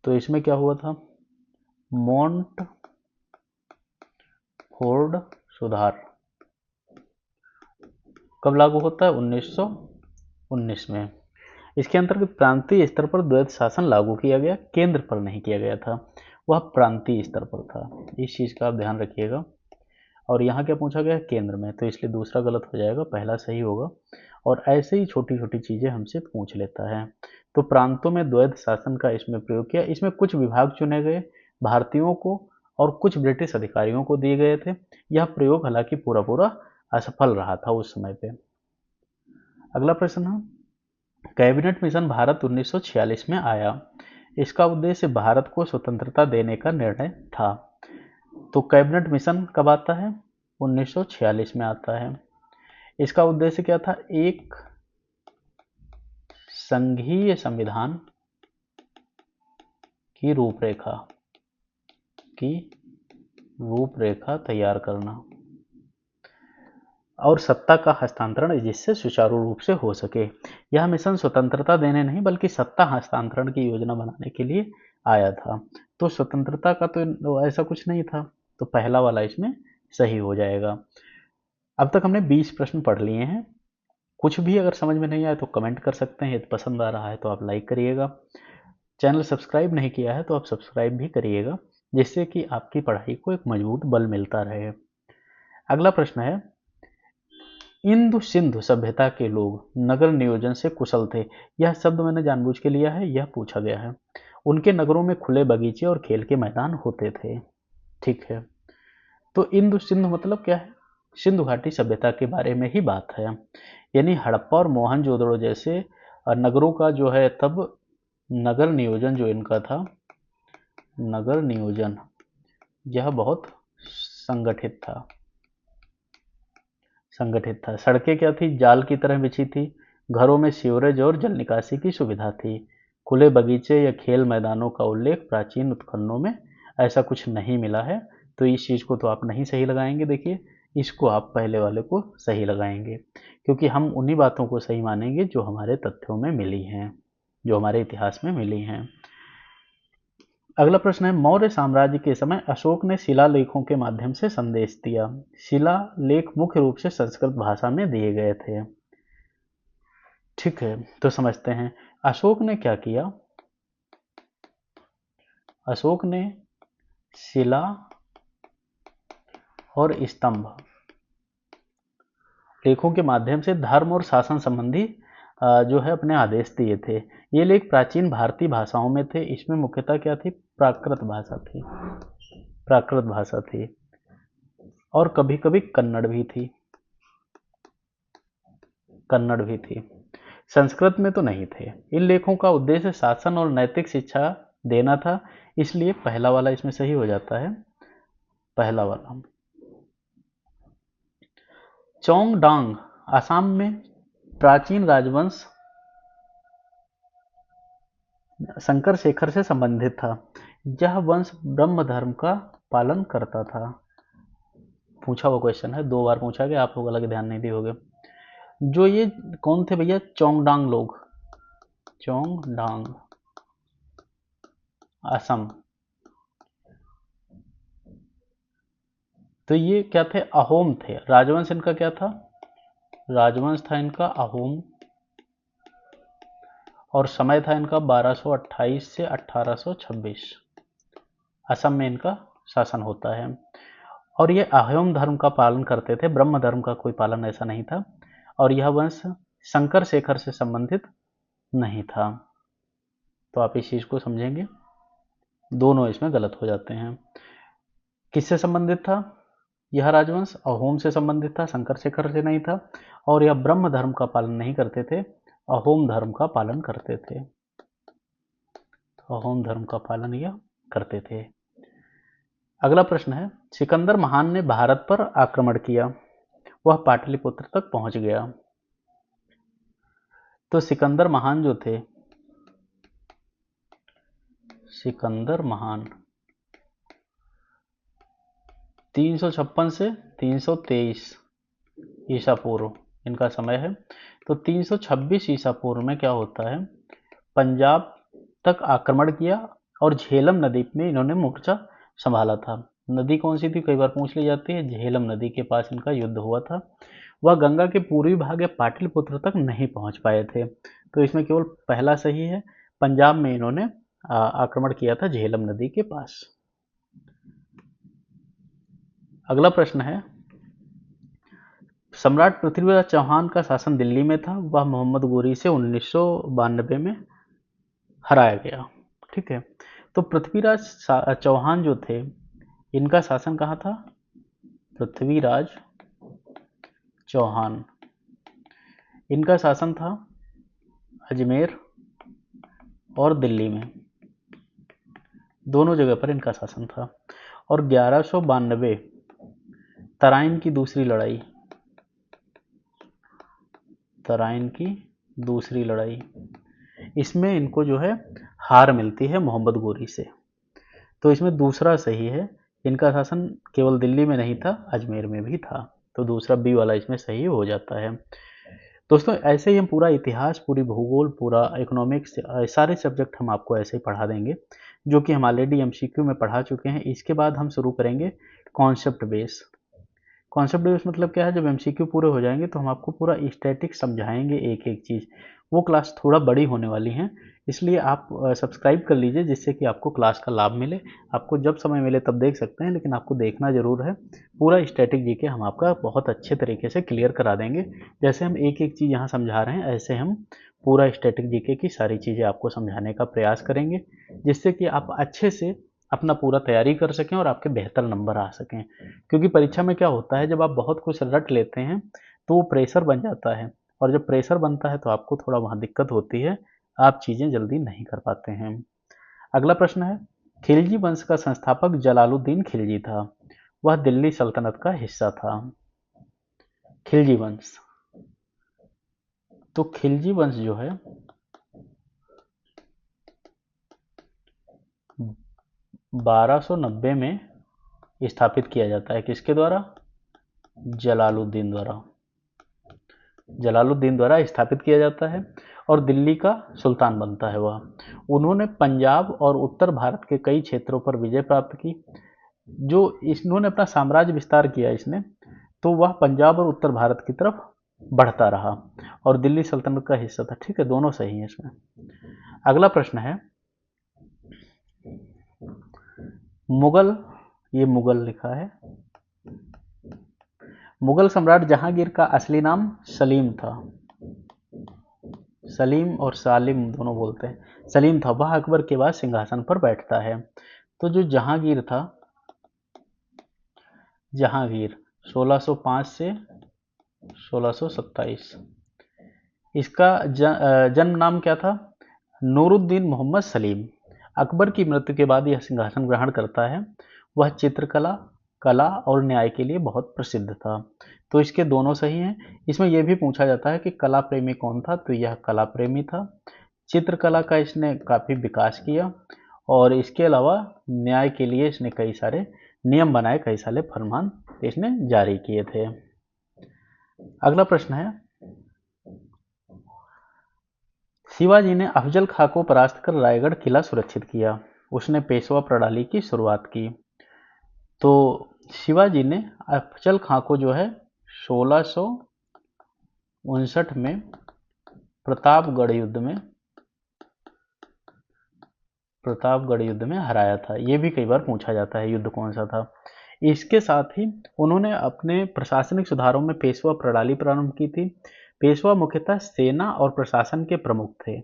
तो इसमें क्या हुआ था, मॉन्टफोर्ड सुधार कब लागू होता है, 1919 में। इसके अंतर्गत प्रांतीय स्तर पर द्वैध शासन लागू किया गया, केंद्र पर नहीं किया गया था, वह प्रांतीय स्तर पर था। इस चीज का आप ध्यान रखिएगा। और यहाँ क्या पूछा गया है, केंद्र में, तो इसलिए दूसरा गलत हो जाएगा, पहला सही होगा। और ऐसे ही छोटी छोटी चीजें हमसे पूछ लेता है। तो प्रांतों में द्वैध शासन का इसमें प्रयोग किया। इसमें कुछ विभाग चुने गए, भारतीयों को और कुछ ब्रिटिश अधिकारियों को दिए गए थे। यह प्रयोग हालांकि पूरा पूरा असफल रहा था उस समय पे। अगला प्रश्न है, कैबिनेट मिशन भारत 1946 में आया। इसका उद्देश्य भारत को स्वतंत्रता देने का निर्णय था। तो कैबिनेट मिशन कब आता है, 1946 में आता है। इसका उद्देश्य क्या था, एक संघीय संविधान की रूपरेखा तैयार करना और सत्ता का हस्तांतरण जिससे सुचारू रूप से हो सके। यह मिशन स्वतंत्रता देने नहीं बल्कि सत्ता हस्तांतरण की योजना बनाने के लिए आया था। तो स्वतंत्रता का तो ऐसा कुछ नहीं था, तो पहला वाला इसमें सही हो जाएगा। अब तक हमने 20 प्रश्न पढ़ लिए हैं। कुछ भी अगर समझ में नहीं आए तो कमेंट कर सकते हैं, यदि पसंद आ रहा है तो आप लाइक करिएगा। चैनल सब्सक्राइब नहीं किया है तो आप सब्सक्राइब भी करिएगा, जिससे कि आपकी पढ़ाई को एक मजबूत बल मिलता रहे। अगला प्रश्न है, इंदु सिंधु सभ्यता के लोग नगर नियोजन से कुशल थे। यह शब्द मैंने जानबूझ के लिया है, यह पूछा गया है। उनके नगरों में खुले बगीचे और खेल के मैदान होते थे। ठीक है, तो इंदु सिंधु मतलब क्या है, सिंधु घाटी सभ्यता के बारे में ही बात है। यानी हड़प्पा और मोहनजोदड़ो जैसे नगरों का जो है तब नगर नियोजन जो इनका था, नगर नियोजन यह बहुत संगठित था। सड़कें क्या थी, जाल की तरह बिछी थी। घरों में सीवरेज और जल निकासी की सुविधा थी। खुले बगीचे या खेल मैदानों का उल्लेख प्राचीन उत्खननों में ऐसा कुछ नहीं मिला है। तो इस चीज़ को तो आप नहीं सही लगाएंगे। देखिए, इसको आप पहले वाले को सही लगाएंगे, क्योंकि हम उन्हीं बातों को सही मानेंगे जो हमारे तथ्यों में मिली हैं, जो हमारे इतिहास में मिली हैं। अगला प्रश्न है, मौर्य साम्राज्य के समय अशोक ने शिलालेखों के माध्यम से संदेश दिया। शिलालेख मुख्य रूप से संस्कृत भाषा में दिए गए थे। ठीक है, तो समझते हैं अशोक ने क्या किया। अशोक ने शिला और स्तंभ लेखों के माध्यम से धर्म और शासन संबंधी जो है अपने आदेश दिए थे। ये लेख प्राचीन भारतीय भाषाओं में थे। इसमें मुख्यतः क्या थी, प्राकृत भाषा थी और कभी कभी कन्नड़ भी थी। संस्कृत में तो नहीं थे। इन लेखों का उद्देश्य शासन और नैतिक शिक्षा देना था, इसलिए पहला वाला इसमें सही हो जाता है, पहला वाला। चोंगडांग असम में प्राचीन राजवंश शंकर शेखर से संबंधित था। यह वंश ब्रह्म धर्म का पालन करता था। पूछा हुआ क्वेश्चन है, 2 बार पूछा गया, आप लोग अलग ध्यान नहीं दिए होगे। जो ये कौन थे भैया? चोंगडांग लोग, चोंगडांग, असम। तो ये क्या थे? अहोम थे। राजवंश इनका क्या था? राजवंश था इनका अहोम, और समय था इनका 1228 से 1826। असम में इनका शासन होता है। और ये अहोम धर्म का पालन करते थे, ब्रह्म धर्म का कोई पालन ऐसा नहीं था। और यह वंश शंकर शेखर से संबंधित नहीं था। तो आप इस चीज को समझेंगे, दोनों इसमें गलत हो जाते हैं। किससे संबंधित था यह राजवंश? अहोम से संबंधित था, शंकर शेखर से नहीं था। और यह ब्रह्म धर्म का पालन नहीं करते थे, अहोम धर्म का पालन करते थे। अहोम धर्म का पालन यह करते थे। अगला प्रश्न है, सिकंदर महान ने भारत पर आक्रमण किया, वह पाटलिपुत्र तक पहुंच गया। तो सिकंदर महान जो थे, सिकंदर महान 356 से 323 ईसा पूर्व इनका समय है। तो 326 ईसा पूर्व में क्या होता है, पंजाब तक आक्रमण किया और झेलम नदी में इन्होंने मोर्चा संभाला था। नदी कौन सी थी? कई बार पूछ ली जाती है। झेलम नदी के पास इनका युद्ध हुआ था। वह गंगा के पूर्वी भाग या पाटलिपुत्र तक नहीं पहुंच पाए थे। तो इसमें केवल पहला सही है, पंजाब में इन्होंने आक्रमण किया था झेलम नदी के पास। अगला प्रश्न है, सम्राट पृथ्वीराज चौहान का शासन दिल्ली में था, वह मोहम्मद गोरी से 1992 में हराया गया। ठीक है। तो पृथ्वीराज चौहान जो थे, इनका शासन कहाँ था? पृथ्वीराज चौहान, इनका शासन था अजमेर और दिल्ली में, दोनों जगह पर इनका शासन था। और 1192 तराइन की दूसरी लड़ाई, तराइन की दूसरी लड़ाई, इसमें इनको जो है हार मिलती है मोहम्मद गोरी से। तो इसमें दूसरा सही है, इनका शासन केवल दिल्ली में नहीं था, अजमेर में भी था। तो दूसरा बी वाला इसमें सही हो जाता है। दोस्तों ऐसे ही हम पूरा इतिहास, पूरी भूगोल, पूरा इकोनॉमिक्स, सारे सब्जेक्ट हम आपको ऐसे ही पढ़ा देंगे, जो कि हम ऑलरेडी एमसीक्यू में पढ़ा चुके हैं। इसके बाद हम शुरू करेंगे कॉन्सेप्ट बेस। कॉन्सेप्ट बेस मतलब क्या है? जब एमसीक्यू पूरे हो जाएंगे तो हम आपको पूरा स्टैटिक समझाएंगे, एक एक चीज़। वो क्लास थोड़ा बड़ी होने वाली है, इसलिए आप सब्सक्राइब कर लीजिए, जिससे कि आपको क्लास का लाभ मिले। आपको जब समय मिले तब देख सकते हैं, लेकिन आपको देखना जरूर है। पूरा स्टैटिक जीके हम आपका बहुत अच्छे तरीके से क्लियर करा देंगे। जैसे हम एक एक चीज़ यहाँ समझा रहे हैं, ऐसे हम पूरा स्टैटिक जीके की सारी चीज़ें आपको समझाने का प्रयास करेंगे, जिससे कि आप अच्छे से अपना पूरा तैयारी कर सकें और आपके बेहतर नंबर आ सकें। क्योंकि परीक्षा में क्या होता है, जब आप बहुत कुछ रट लेते हैं तो वो प्रेशर बन जाता है, और जब प्रेशर बनता है तो आपको थोड़ा वहाँ दिक्कत होती है, आप चीज़ें जल्दी नहीं कर पाते हैं। अगला प्रश्न है, खिलजी वंश का संस्थापक जलालुद्दीन खिलजी था, वह दिल्ली सल्तनत का हिस्सा था। खिलजी वंश, तो खिलजी वंश जो है 1290 में स्थापित किया जाता है। किसके द्वारा? जलालुद्दीन द्वारा। जलालुद्दीन द्वारा स्थापित किया जाता है और दिल्ली का सुल्तान बनता है वह। उन्होंने पंजाब और उत्तर भारत के कई क्षेत्रों पर विजय प्राप्त की। जो इन्होंने अपना साम्राज्य विस्तार किया इसने, तो वह पंजाब और उत्तर भारत की तरफ बढ़ता रहा और दिल्ली सल्तनत का हिस्सा था। ठीक है, दोनों सही है इसमें। अगला प्रश्न है, मुगल, ये मुगल लिखा है, मुगल सम्राट जहांगीर का असली नाम सलीम था। सलीम और सालिम दोनों बोलते हैं। सलीम था, वह अकबर के बाद सिंहासन पर बैठता है। तो जो जहांगीर था, जहांगीर 1605 से 1627, इसका जन्म नाम क्या था? नूरुद्दीन मोहम्मद सलीम। अकबर की मृत्यु के बाद यह सिंहासन ग्रहण करता है। वह चित्रकला, कला और न्याय के लिए बहुत प्रसिद्ध था। तो इसके दोनों सही हैं। इसमें यह भी पूछा जाता है कि कला प्रेमी कौन था, तो यह कला प्रेमी था। चित्रकला का इसने काफ़ी विकास किया और इसके अलावा न्याय के लिए इसने कई सारे नियम बनाए, कई सारे फरमान इसने जारी किए थे। अगला प्रश्न है, शिवाजी ने अफजल खां को परास्त कर रायगढ़ किला सुरक्षित किया। उसने पेशवा प्रणाली की शुरुआत की। तो शिवाजी ने अफजल खां को जो है 1659 में प्रतापगढ़ युद्ध में हराया था। ये भी कई बार पूछा जाता है युद्ध कौन सा था। इसके साथ ही उन्होंने अपने प्रशासनिक सुधारों में पेशवा प्रणाली प्रारंभ की थी। पेशवा मुख्यतः सेना और प्रशासन के प्रमुख थे,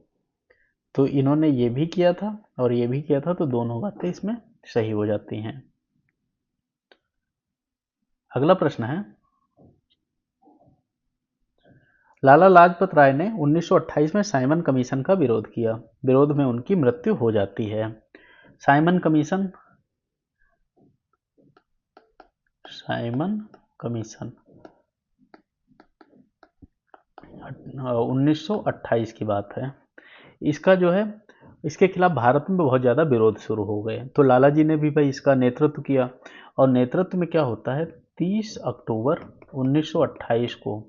तो इन्होंने ये भी किया था और ये भी किया था, तो दोनों बातें इसमें सही हो जाती हैं। अगला प्रश्न है, लाला लाजपत राय ने 1928 में साइमन कमीशन का विरोध किया। विरोध में उनकी मृत्यु हो जाती है। साइमन कमीशन 1928 की बात है। इसका जो है, इसके खिलाफ भारत में बहुत ज़्यादा विरोध शुरू हो गए, तो लाला जी ने भी भाई इसका नेतृत्व किया। और नेतृत्व में क्या होता है, 30 अक्टूबर 1928 को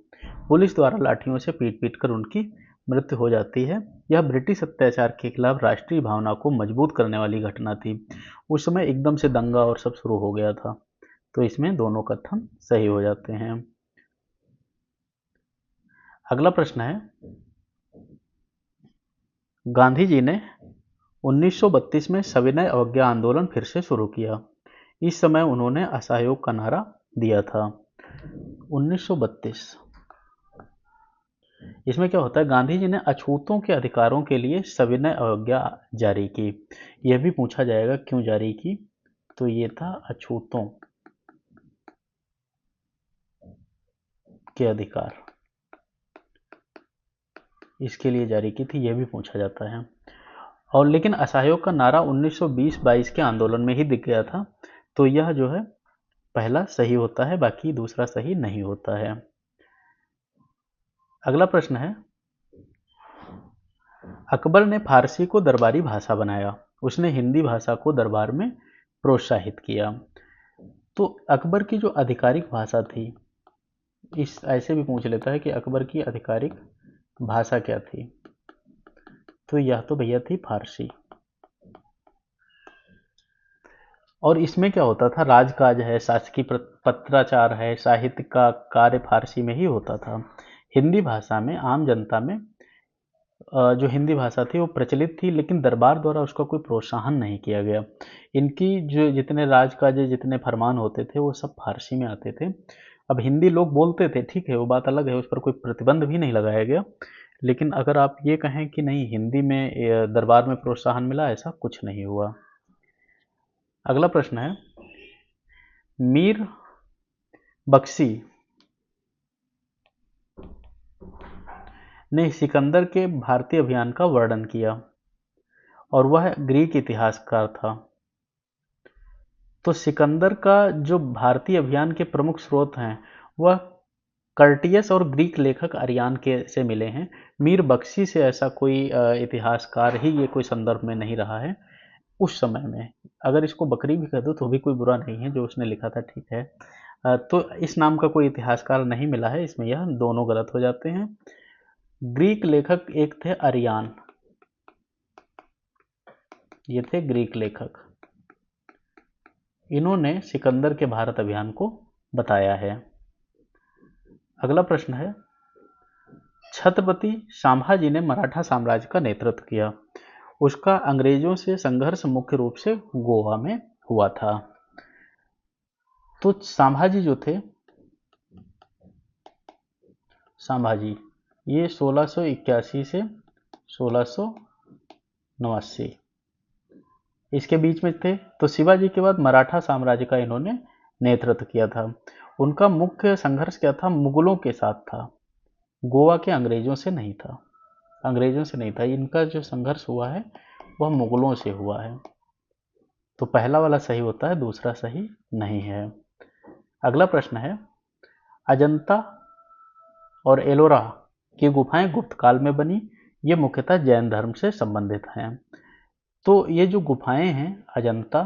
पुलिस द्वारा लाठियों से पीट पीट कर उनकी मृत्यु हो जाती है। यह ब्रिटिश अत्याचार के खिलाफ राष्ट्रीय भावना को मजबूत करने वाली घटना थी। उस समय एकदम से दंगा और सब शुरू हो गया था, तो इसमें दोनों कथन सही हो जाते हैं। अगला प्रश्न है, गांधी जी ने 1932 में सविनय अवज्ञा आंदोलन फिर से शुरू किया। इस समय उन्होंने असहयोग का नारा दिया था। 1932, इसमें क्या होता है, गांधी जी ने अछूतों के अधिकारों के लिए सविनय अवज्ञा जारी की। यह भी पूछा जाएगा क्यों जारी की, तो ये था अछूतों के अधिकार, इसके लिए जारी की थी, यह भी पूछा जाता है। और लेकिन असहयोग का नारा 1920-22 के आंदोलन में ही दिख गया था, तो यह जो है पहला सही होता है, बाकी दूसरा सही नहीं होता है। अगला प्रश्न है, अकबर ने फारसी को दरबारी भाषा बनाया। उसने हिंदी भाषा को दरबार में प्रोत्साहित किया। तो अकबर की जो आधिकारिक भाषा थी, इस ऐसे भी पूछ लेता है कि अकबर की आधिकारिक भाषा क्या थी, तो यह तो भैया थी फारसी। और इसमें क्या होता था, राजकाज है, शासकीय पत्राचार है, साहित्य का कार्य फारसी में ही होता था। हिंदी भाषा में आम जनता में जो हिंदी भाषा थी वो प्रचलित थी, लेकिन दरबार द्वारा उसका कोई प्रोत्साहन नहीं किया गया। इनकी जो जितने राजकाज, जितने फरमान होते थे, वो सब फारसी में आते थे। अब हिंदी लोग बोलते थे, ठीक है, वो बात अलग है, उस पर कोई प्रतिबंध भी नहीं लगाया गया। लेकिन अगर आप ये कहें कि नहीं हिंदी में दरबार में प्रोत्साहन मिला, ऐसा कुछ नहीं हुआ। अगला प्रश्न है, मीर बख्शी ने सिकंदर के भारतीय अभियान का वर्णन किया और वह ग्रीक इतिहासकार था। तो सिकंदर का जो भारतीय अभियान के प्रमुख स्रोत हैं वह कर्टियस और ग्रीक लेखक अरियान के से मिले हैं। मीर बख्शी से ऐसा कोई इतिहासकार ही ये कोई संदर्भ में नहीं रहा है उस समय में। अगर इसको बकरी भी कह दो तो भी कोई बुरा नहीं है, जो उसने लिखा था ठीक है। तो इस नाम का कोई इतिहासकार नहीं मिला है, इसमें यह दोनों गलत हो जाते हैं। ग्रीक लेखक एक थे अरियान, ये थे ग्रीक लेखक, इन्होंने सिकंदर के भारत अभियान को बताया है। अगला प्रश्न है, छत्रपति संभाजी ने मराठा साम्राज्य का नेतृत्व किया। उसका अंग्रेजों से संघर्ष मुख्य रूप से गोवा में हुआ था। तो संभाजी जो थे, संभाजी ये 1681 से 1689 इसके बीच में थे। तो शिवाजी के बाद मराठा साम्राज्य का इन्होंने नेतृत्व किया था। उनका मुख्य संघर्ष क्या था, मुगलों के साथ था, गोवा के अंग्रेजों से नहीं था। अंग्रेजों से नहीं था, इनका जो संघर्ष हुआ है वह मुगलों से हुआ है। तो पहला वाला सही होता है, दूसरा सही नहीं है। अगला प्रश्न है, अजंता और एलोरा की गुफाएं गुप्त काल में बनी। ये मुख्यतः जैन धर्म से संबंधित हैं। तो ये जो गुफाएं हैं अजंता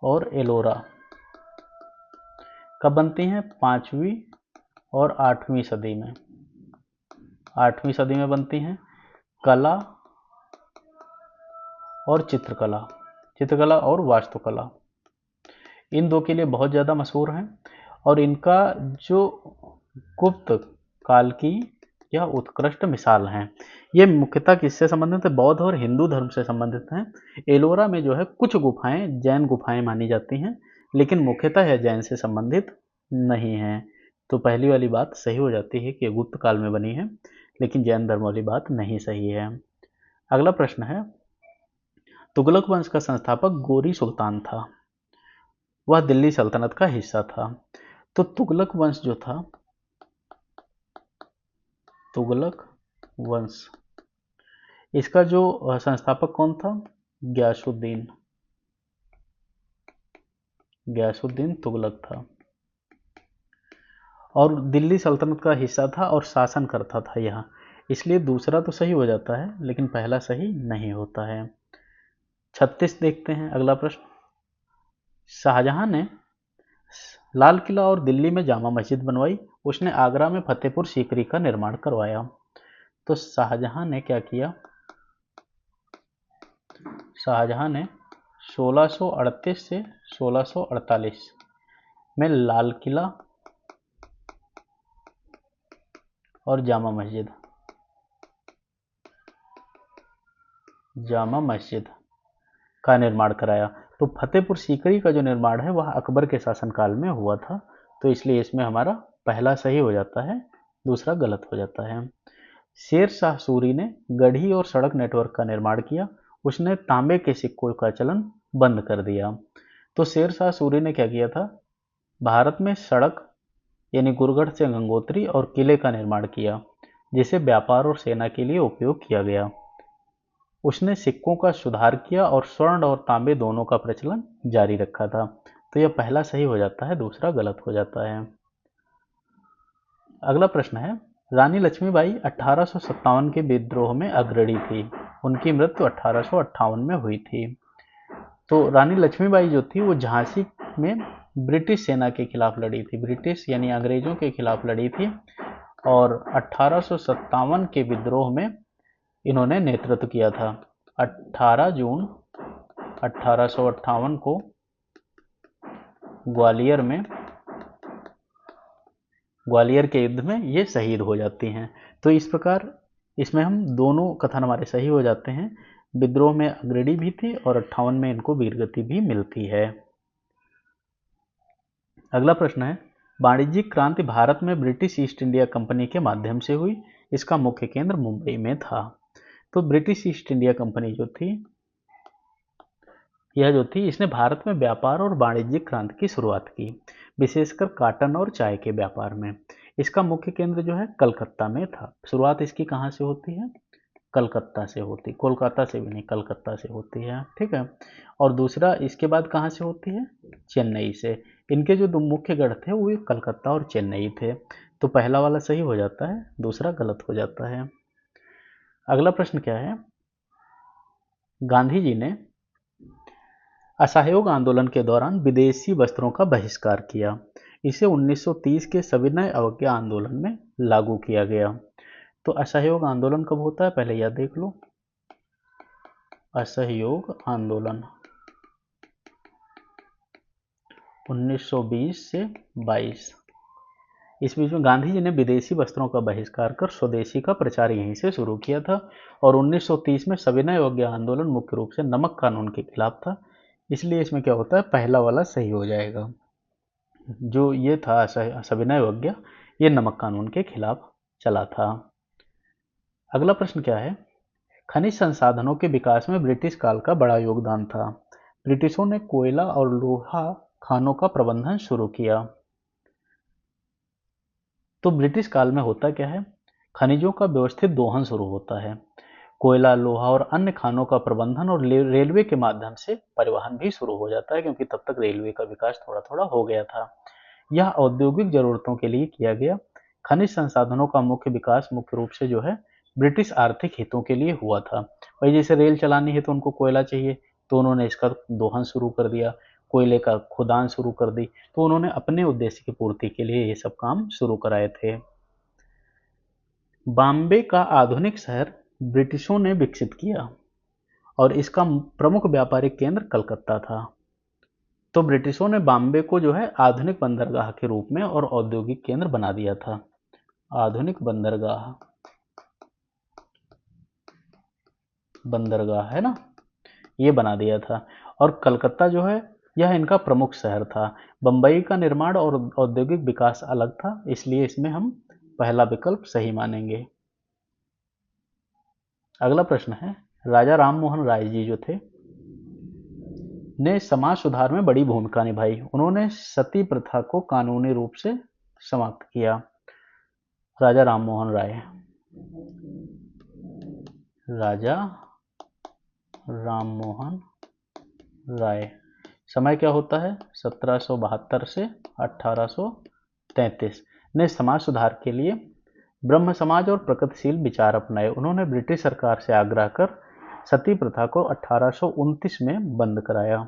और एलोरा कब बनती हैं? 5वीं और 8वीं सदी में। 8वीं सदी में बनती हैं। कला और चित्रकला, चित्रकला और वास्तुकला इन दो के लिए बहुत ज़्यादा मशहूर हैं। और इनका जो गुप्त काल की यह उत्कृष्ट मिसाल हैं। ये मुख्यतः किससे संबंधित है? बौद्ध और हिंदू धर्म से संबंधित हैं। एलोरा में जो है कुछ गुफाएं जैन गुफाएं मानी जाती हैं, लेकिन मुख्यतः यह जैन से संबंधित नहीं है। तो पहली वाली बात सही हो जाती है कि गुप्त काल में बनी है, लेकिन जैन धर्म वाली बात नहीं सही है। अगला प्रश्न है, तुगलक वंश का संस्थापक गोरी सुल्तान था। वह दिल्ली सल्तनत का हिस्सा था। तो तुगलक वंश जो था, तुगलक वंश, इसका जो संस्थापक कौन था? गयासुद्दीन, गयासुद्दीन तुगलक था। और दिल्ली सल्तनत का हिस्सा था और शासन करता था यहाँ, इसलिए दूसरा तो सही हो जाता है, लेकिन पहला सही नहीं होता है। 36 देखते हैं अगला प्रश्न। शाहजहां ने लाल किला और दिल्ली में जामा मस्जिद बनवाई। उसने आगरा में फतेहपुर सीकरी का निर्माण करवाया। तो शाहजहां ने क्या किया? शाहजहां ने 1638 से 1648 में लाल किला और जामा मस्जिद का निर्माण कराया। तो फतेहपुर सीकरी का जो निर्माण है वह अकबर के शासनकाल में हुआ था। तो इसलिए इसमें हमारा पहला सही हो जाता है, दूसरा गलत हो जाता है। शेर शाह सूरी ने गढ़ी और सड़क नेटवर्क का निर्माण किया। उसने तांबे के सिक्कों का चलन बंद कर दिया। तो शेर शाह सूरी ने क्या किया था? भारत में सड़क यानी गुरगढ़ से गंगोत्री और किले का निर्माण किया, जिसे व्यापार और सेना के लिए उपयोग किया गया। उसने सिक्कों का सुधार किया और स्वर्ण और तांबे दोनों का प्रचलन जारी रखा था। तो यह पहला सही हो जाता है, दूसरा गलत हो जाता है। अगला प्रश्न है, रानी लक्ष्मीबाई 1857 के विद्रोह में अग्रणी थी। उनकी मृत्यु 1858 में हुई थी। तो रानी लक्ष्मीबाई जो थी वो झांसी में ब्रिटिश सेना के खिलाफ लड़ी थी, ब्रिटिश यानी अंग्रेजों के खिलाफ लड़ी थी। और 1857 के विद्रोह में इन्होंने नेतृत्व किया था। 18 जून 1858 को ग्वालियर के युद्ध में ये शहीद हो जाती हैं। तो इस प्रकार इसमें हम दोनों कथन हमारे सही हो जाते हैं। विद्रोह में अग्रणी भी थी और 58 में इनको वीरगति भी मिलती है। अगला प्रश्न है, वाणिज्यिक क्रांति भारत में ब्रिटिश ईस्ट इंडिया कंपनी के माध्यम से हुई। इसका मुख्य केंद्र मुंबई में था। तो ब्रिटिश ईस्ट इंडिया कंपनी जो थी, यह जो थी इसने भारत में व्यापार और वाणिज्यिक क्रांति की शुरुआत की, विशेषकर काटन और चाय के व्यापार में। इसका मुख्य केंद्र जो है कलकत्ता में था। शुरुआत इसकी कहाँ से होती है? कलकत्ता से होती, कोलकाता से भी नहीं, कलकत्ता से होती है, ठीक है। और दूसरा इसके बाद कहाँ से होती है? चेन्नई से। इनके जो दो मुख्य गढ़ थे वो कलकत्ता और चेन्नई थे। तो पहला वाला सही हो जाता है, दूसरा गलत हो जाता है। अगला प्रश्न क्या है, गांधी जी ने असहयोग आंदोलन के दौरान विदेशी वस्त्रों का बहिष्कार किया। इसे 1930 के सविनय अवज्ञा आंदोलन में लागू किया गया। तो असहयोग आंदोलन कब होता है, पहले यह देख लो। असहयोग आंदोलन 1920 से 22। इस बीच में गांधी जी ने विदेशी वस्त्रों का बहिष्कार कर स्वदेशी का प्रचार यहीं से शुरू किया था। और 1930 में सविनय अवज्ञा आंदोलन मुख्य रूप से नमक कानून के खिलाफ था। इसलिए इसमें क्या होता है, पहला वाला सही हो जाएगा। जो ये था सविनय अवज्ञा, ये नमक कानून के खिलाफ चला था। अगला प्रश्न क्या है, खनिज संसाधनों के विकास में ब्रिटिश काल का बड़ा योगदान था। ब्रिटिशों ने कोयला और लोहा खानों का प्रबंधन शुरू किया। तो ब्रिटिश काल में होता क्या है, खनिजों का व्यवस्थित दोहन शुरू होता है। कोयला, लोहा और अन्य खानों का प्रबंधन और रेलवे के माध्यम से परिवहन भी शुरू हो जाता है, क्योंकि तब तक रेलवे का विकास थोड़ा थोड़ा हो गया था। यह औद्योगिक जरूरतों के लिए किया गया। खनिज संसाधनों का मुख्य विकास मुख्य रूप से जो है ब्रिटिश आर्थिक हितों के लिए हुआ था। भाई जैसे रेल चलानी है तो उनको कोयला चाहिए, तो उन्होंने इसका दोहन शुरू कर दिया। कोयले का खुदान शुरू कर दी, तो उन्होंने अपने उद्देश्य की पूर्ति के लिए ये सब काम शुरू कराए थे। बॉम्बे का आधुनिक शहर ब्रिटिशों ने विकसित किया और इसका प्रमुख व्यापारिक केंद्र कलकत्ता था। तो ब्रिटिशों ने बॉम्बे को जो है आधुनिक बंदरगाह के रूप में और औद्योगिक केंद्र बना दिया था। आधुनिक बंदरगाह है ना, ये बना दिया था। और कलकत्ता जो है यह इनका प्रमुख शहर था। बम्बई का निर्माण और औद्योगिक विकास अलग था, इसलिए इसमें हम पहला विकल्प सही मानेंगे। अगला प्रश्न है, राजा राम मोहन राय जी जो थे ने समाज सुधार में बड़ी भूमिका निभाई। उन्होंने सती प्रथा को कानूनी रूप से समाप्त किया। राजा राम मोहन राय, राजा राम मोहन राय, समय क्या होता है 1772 से 1833, ने समाज सुधार के लिए ब्रह्म समाज और प्रगतिशील विचार अपनाए। उन्होंने ब्रिटिश सरकार से आग्रह कर सती प्रथा को 1829 में बंद कराया।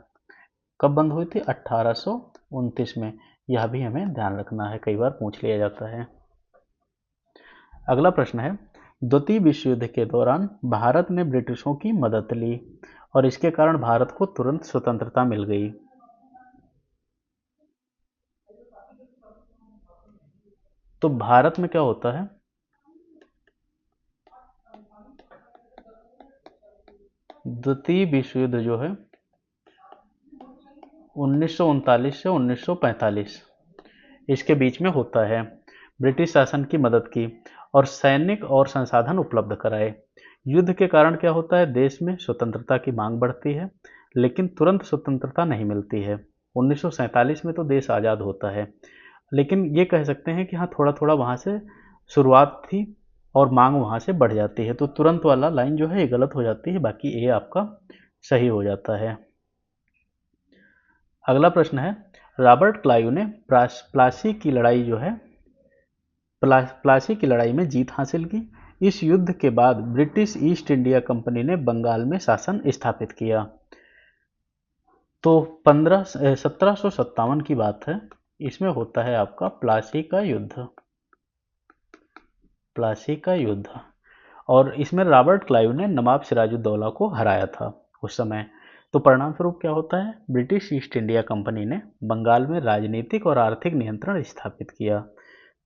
कब बंद हुई थी? 1829 में। यह भी हमें ध्यान रखना है, कई बार पूछ लिया जाता है। अगला प्रश्न है, द्वितीय विश्व युद्ध के दौरान भारत ने ब्रिटिशों की मदद ली और इसके कारण भारत को तुरंत स्वतंत्रता मिल गई। तो भारत में क्या होता है, द्वितीय विश्व युद्ध जो है 1939 से 1945 इसके बीच में होता है। ब्रिटिश शासन की मदद की और सैनिक और संसाधन उपलब्ध कराए। युद्ध के कारण क्या होता है, देश में स्वतंत्रता की मांग बढ़ती है, लेकिन तुरंत स्वतंत्रता नहीं मिलती है। 1947 में तो देश आज़ाद होता है, लेकिन ये कह सकते हैं कि हाँ थोड़ा थोड़ा वहाँ से शुरुआत थी और मांग वहाँ से बढ़ जाती है। तो तुरंत वाला लाइन जो है ये गलत हो जाती है, बाकी ये आपका सही हो जाता है। अगला प्रश्न है, रॉबर्ट क्लाइव ने प्लासी की लड़ाई जो है प्लासी की लड़ाई में जीत हासिल की। इस युद्ध के बाद ब्रिटिश ईस्ट इंडिया कंपनी ने बंगाल में शासन स्थापित किया। तो 1757 की बात है, इसमें होता है आपका प्लासी का युद्ध। प्लासी का युद्ध, और इसमें रॉबर्ट क्लाइव ने नवाब सिराजुद्दौला को हराया था उस समय। तो परिणाम स्वरूप क्या होता है, ब्रिटिश ईस्ट इंडिया कंपनी ने बंगाल में राजनीतिक और आर्थिक नियंत्रण स्थापित किया।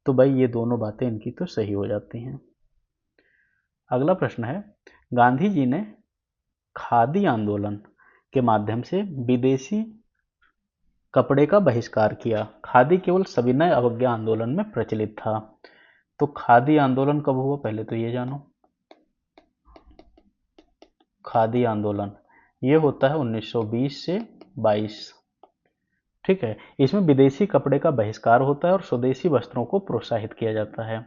तो भाई ये दोनों बातें इनकी तो सही हो जाती हैं। अगला प्रश्न है, गांधी जी ने खादी आंदोलन के माध्यम से विदेशी कपड़े का बहिष्कार किया। खादी केवल सविनय अवज्ञा आंदोलन में प्रचलित था। तो खादी आंदोलन कब हुआ, पहले तो ये जानो। खादी आंदोलन ये होता है 1920 से 22। ठीक है, इसमें विदेशी कपड़े का बहिष्कार होता है और स्वदेशी वस्त्रों को प्रोत्साहित किया जाता है।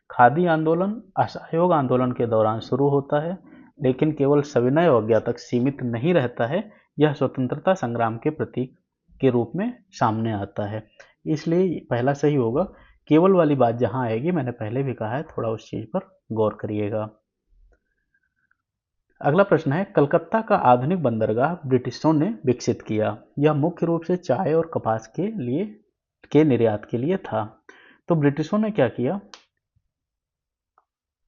खादी आंदोलन असहयोग आंदोलन के दौरान शुरू होता है, लेकिन केवल सविनय अवज्ञा तक सीमित नहीं रहता है। यह स्वतंत्रता संग्राम के प्रतीक के रूप में सामने आता है। इसलिए पहला सही होगा। केवल वाली बात जहां आएगी, मैंने पहले भी कहा है, थोड़ा उस चीज पर गौर करिएगा। अगला प्रश्न है, कलकत्ता का आधुनिक बंदरगाह ब्रिटिशों ने विकसित किया। यह मुख्य रूप से चाय और कपास के निर्यात के लिए था। तो ब्रिटिशों ने क्या किया,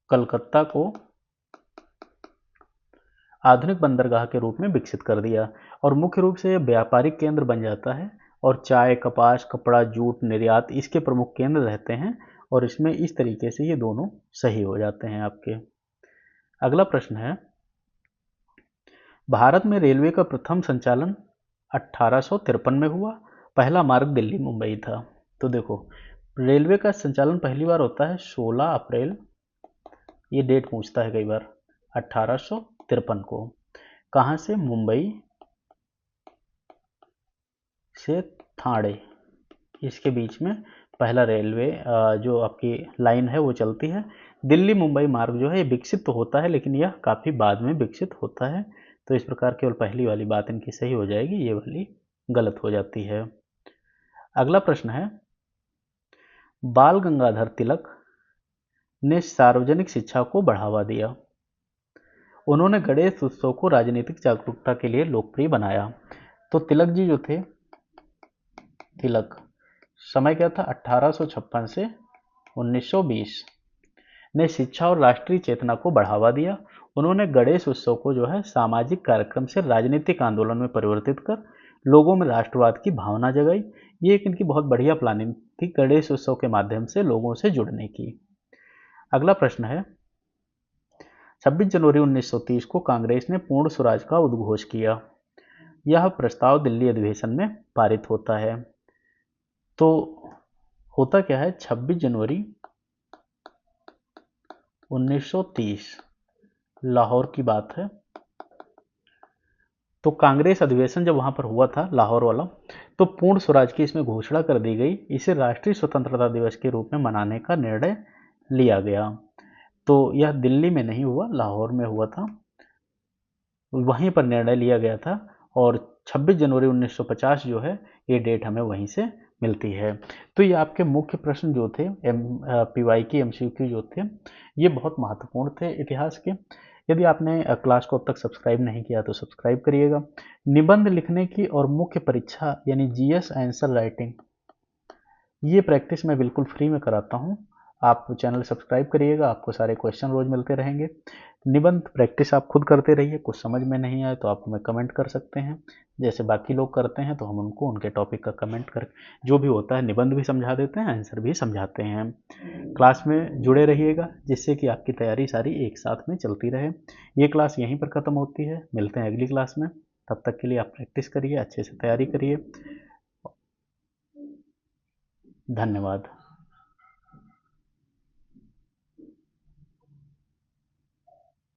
कलकत्ता को आधुनिक बंदरगाह के रूप में विकसित कर दिया और मुख्य रूप से यह व्यापारिक केंद्र बन जाता है और चाय, कपास, कपड़ा, जूट निर्यात इसके प्रमुख केंद्र रहते हैं। और इसमें इस तरीके से ये दोनों सही हो जाते हैं आपके। अगला प्रश्न है, भारत में रेलवे का प्रथम संचालन 1853 में हुआ। पहला मार्ग दिल्ली मुंबई था। तो देखो, रेलवे का संचालन पहली बार होता है 16 अप्रैल, ये डेट पूछता है कई बार, 1853 को। कहाँ से? मुंबई से ठाणे, इसके बीच में पहला रेलवे जो आपकी लाइन है वो चलती है। दिल्ली मुंबई मार्ग जो है ये विकसित तो होता है, लेकिन यह काफ़ी बाद में विकसित होता है। तो इस प्रकार केवल पहली वाली बात इनकी सही हो जाएगी, ये वाली गलत हो जाती है। अगला प्रश्न है, बाल गंगाधर तिलक ने सार्वजनिक शिक्षा को बढ़ावा दिया। उन्होंने गणेश उत्सव को राजनीतिक जागरूकता के लिए लोकप्रिय बनाया। तो तिलक जी जो थे तिलक। समय क्या था? 1856 से 1920। ने शिक्षा और राष्ट्रीय चेतना को बढ़ावा दिया। उन्होंने गणेश उत्सव को जो है सामाजिक कार्यक्रम से राजनीतिक आंदोलन में परिवर्तित कर लोगों में राष्ट्रवाद की भावना जगाई। ये एक इनकी बहुत बढ़िया प्लानिंग थी गणेश उत्सव के माध्यम से लोगों से जुड़ने की। अगला प्रश्न है, 26 जनवरी 1930 को कांग्रेस ने पूर्ण स्वराज का उद्घोष किया। यह प्रस्ताव दिल्ली अधिवेशन में पारित होता है। तो होता क्या है, 26 जनवरी 1930 लाहौर की बात है। तो कांग्रेस अधिवेशन जब वहां पर हुआ था लाहौर वाला, तो पूर्ण स्वराज की इसमें घोषणा कर दी गई। इसे राष्ट्रीय स्वतंत्रता दिवस के रूप में मनाने का निर्णय लिया गया। तो यह दिल्ली में नहीं हुआ, लाहौर में हुआ था, वहीं पर निर्णय लिया गया था। और 26 जनवरी 1950 जो है ये डेट हमें वहीं से मिलती है। तो ये आपके मुख्य प्रश्न जो थे पीवाई की एमसीक्यू जो थे, ये बहुत महत्वपूर्ण थे इतिहास के। यदि आपने क्लास को अब तक सब्सक्राइब नहीं किया तो सब्सक्राइब करिएगा। निबंध लिखने की और मुख्य परीक्षा यानी जीएस आंसर राइटिंग, ये प्रैक्टिस मैं बिल्कुल फ्री में कराता हूँ। आप चैनल सब्सक्राइब करिएगा, आपको सारे क्वेश्चन रोज मिलते रहेंगे। निबंध प्रैक्टिस आप खुद करते रहिए। कुछ समझ में नहीं आए तो आप हमें कमेंट कर सकते हैं, जैसे बाकी लोग करते हैं, तो हम उनको उनके टॉपिक का कमेंट कर जो भी होता है निबंध भी समझा देते हैं, आंसर भी समझाते हैं। क्लास में जुड़े रहिएगा जिससे कि आपकी तैयारी सारी एक साथ में चलती रहे। ये क्लास यहीं पर ख़त्म होती है, मिलते हैं अगली क्लास में। तब तक के लिए आप प्रैक्टिस करिए, अच्छे से तैयारी करिए। धन्यवाद।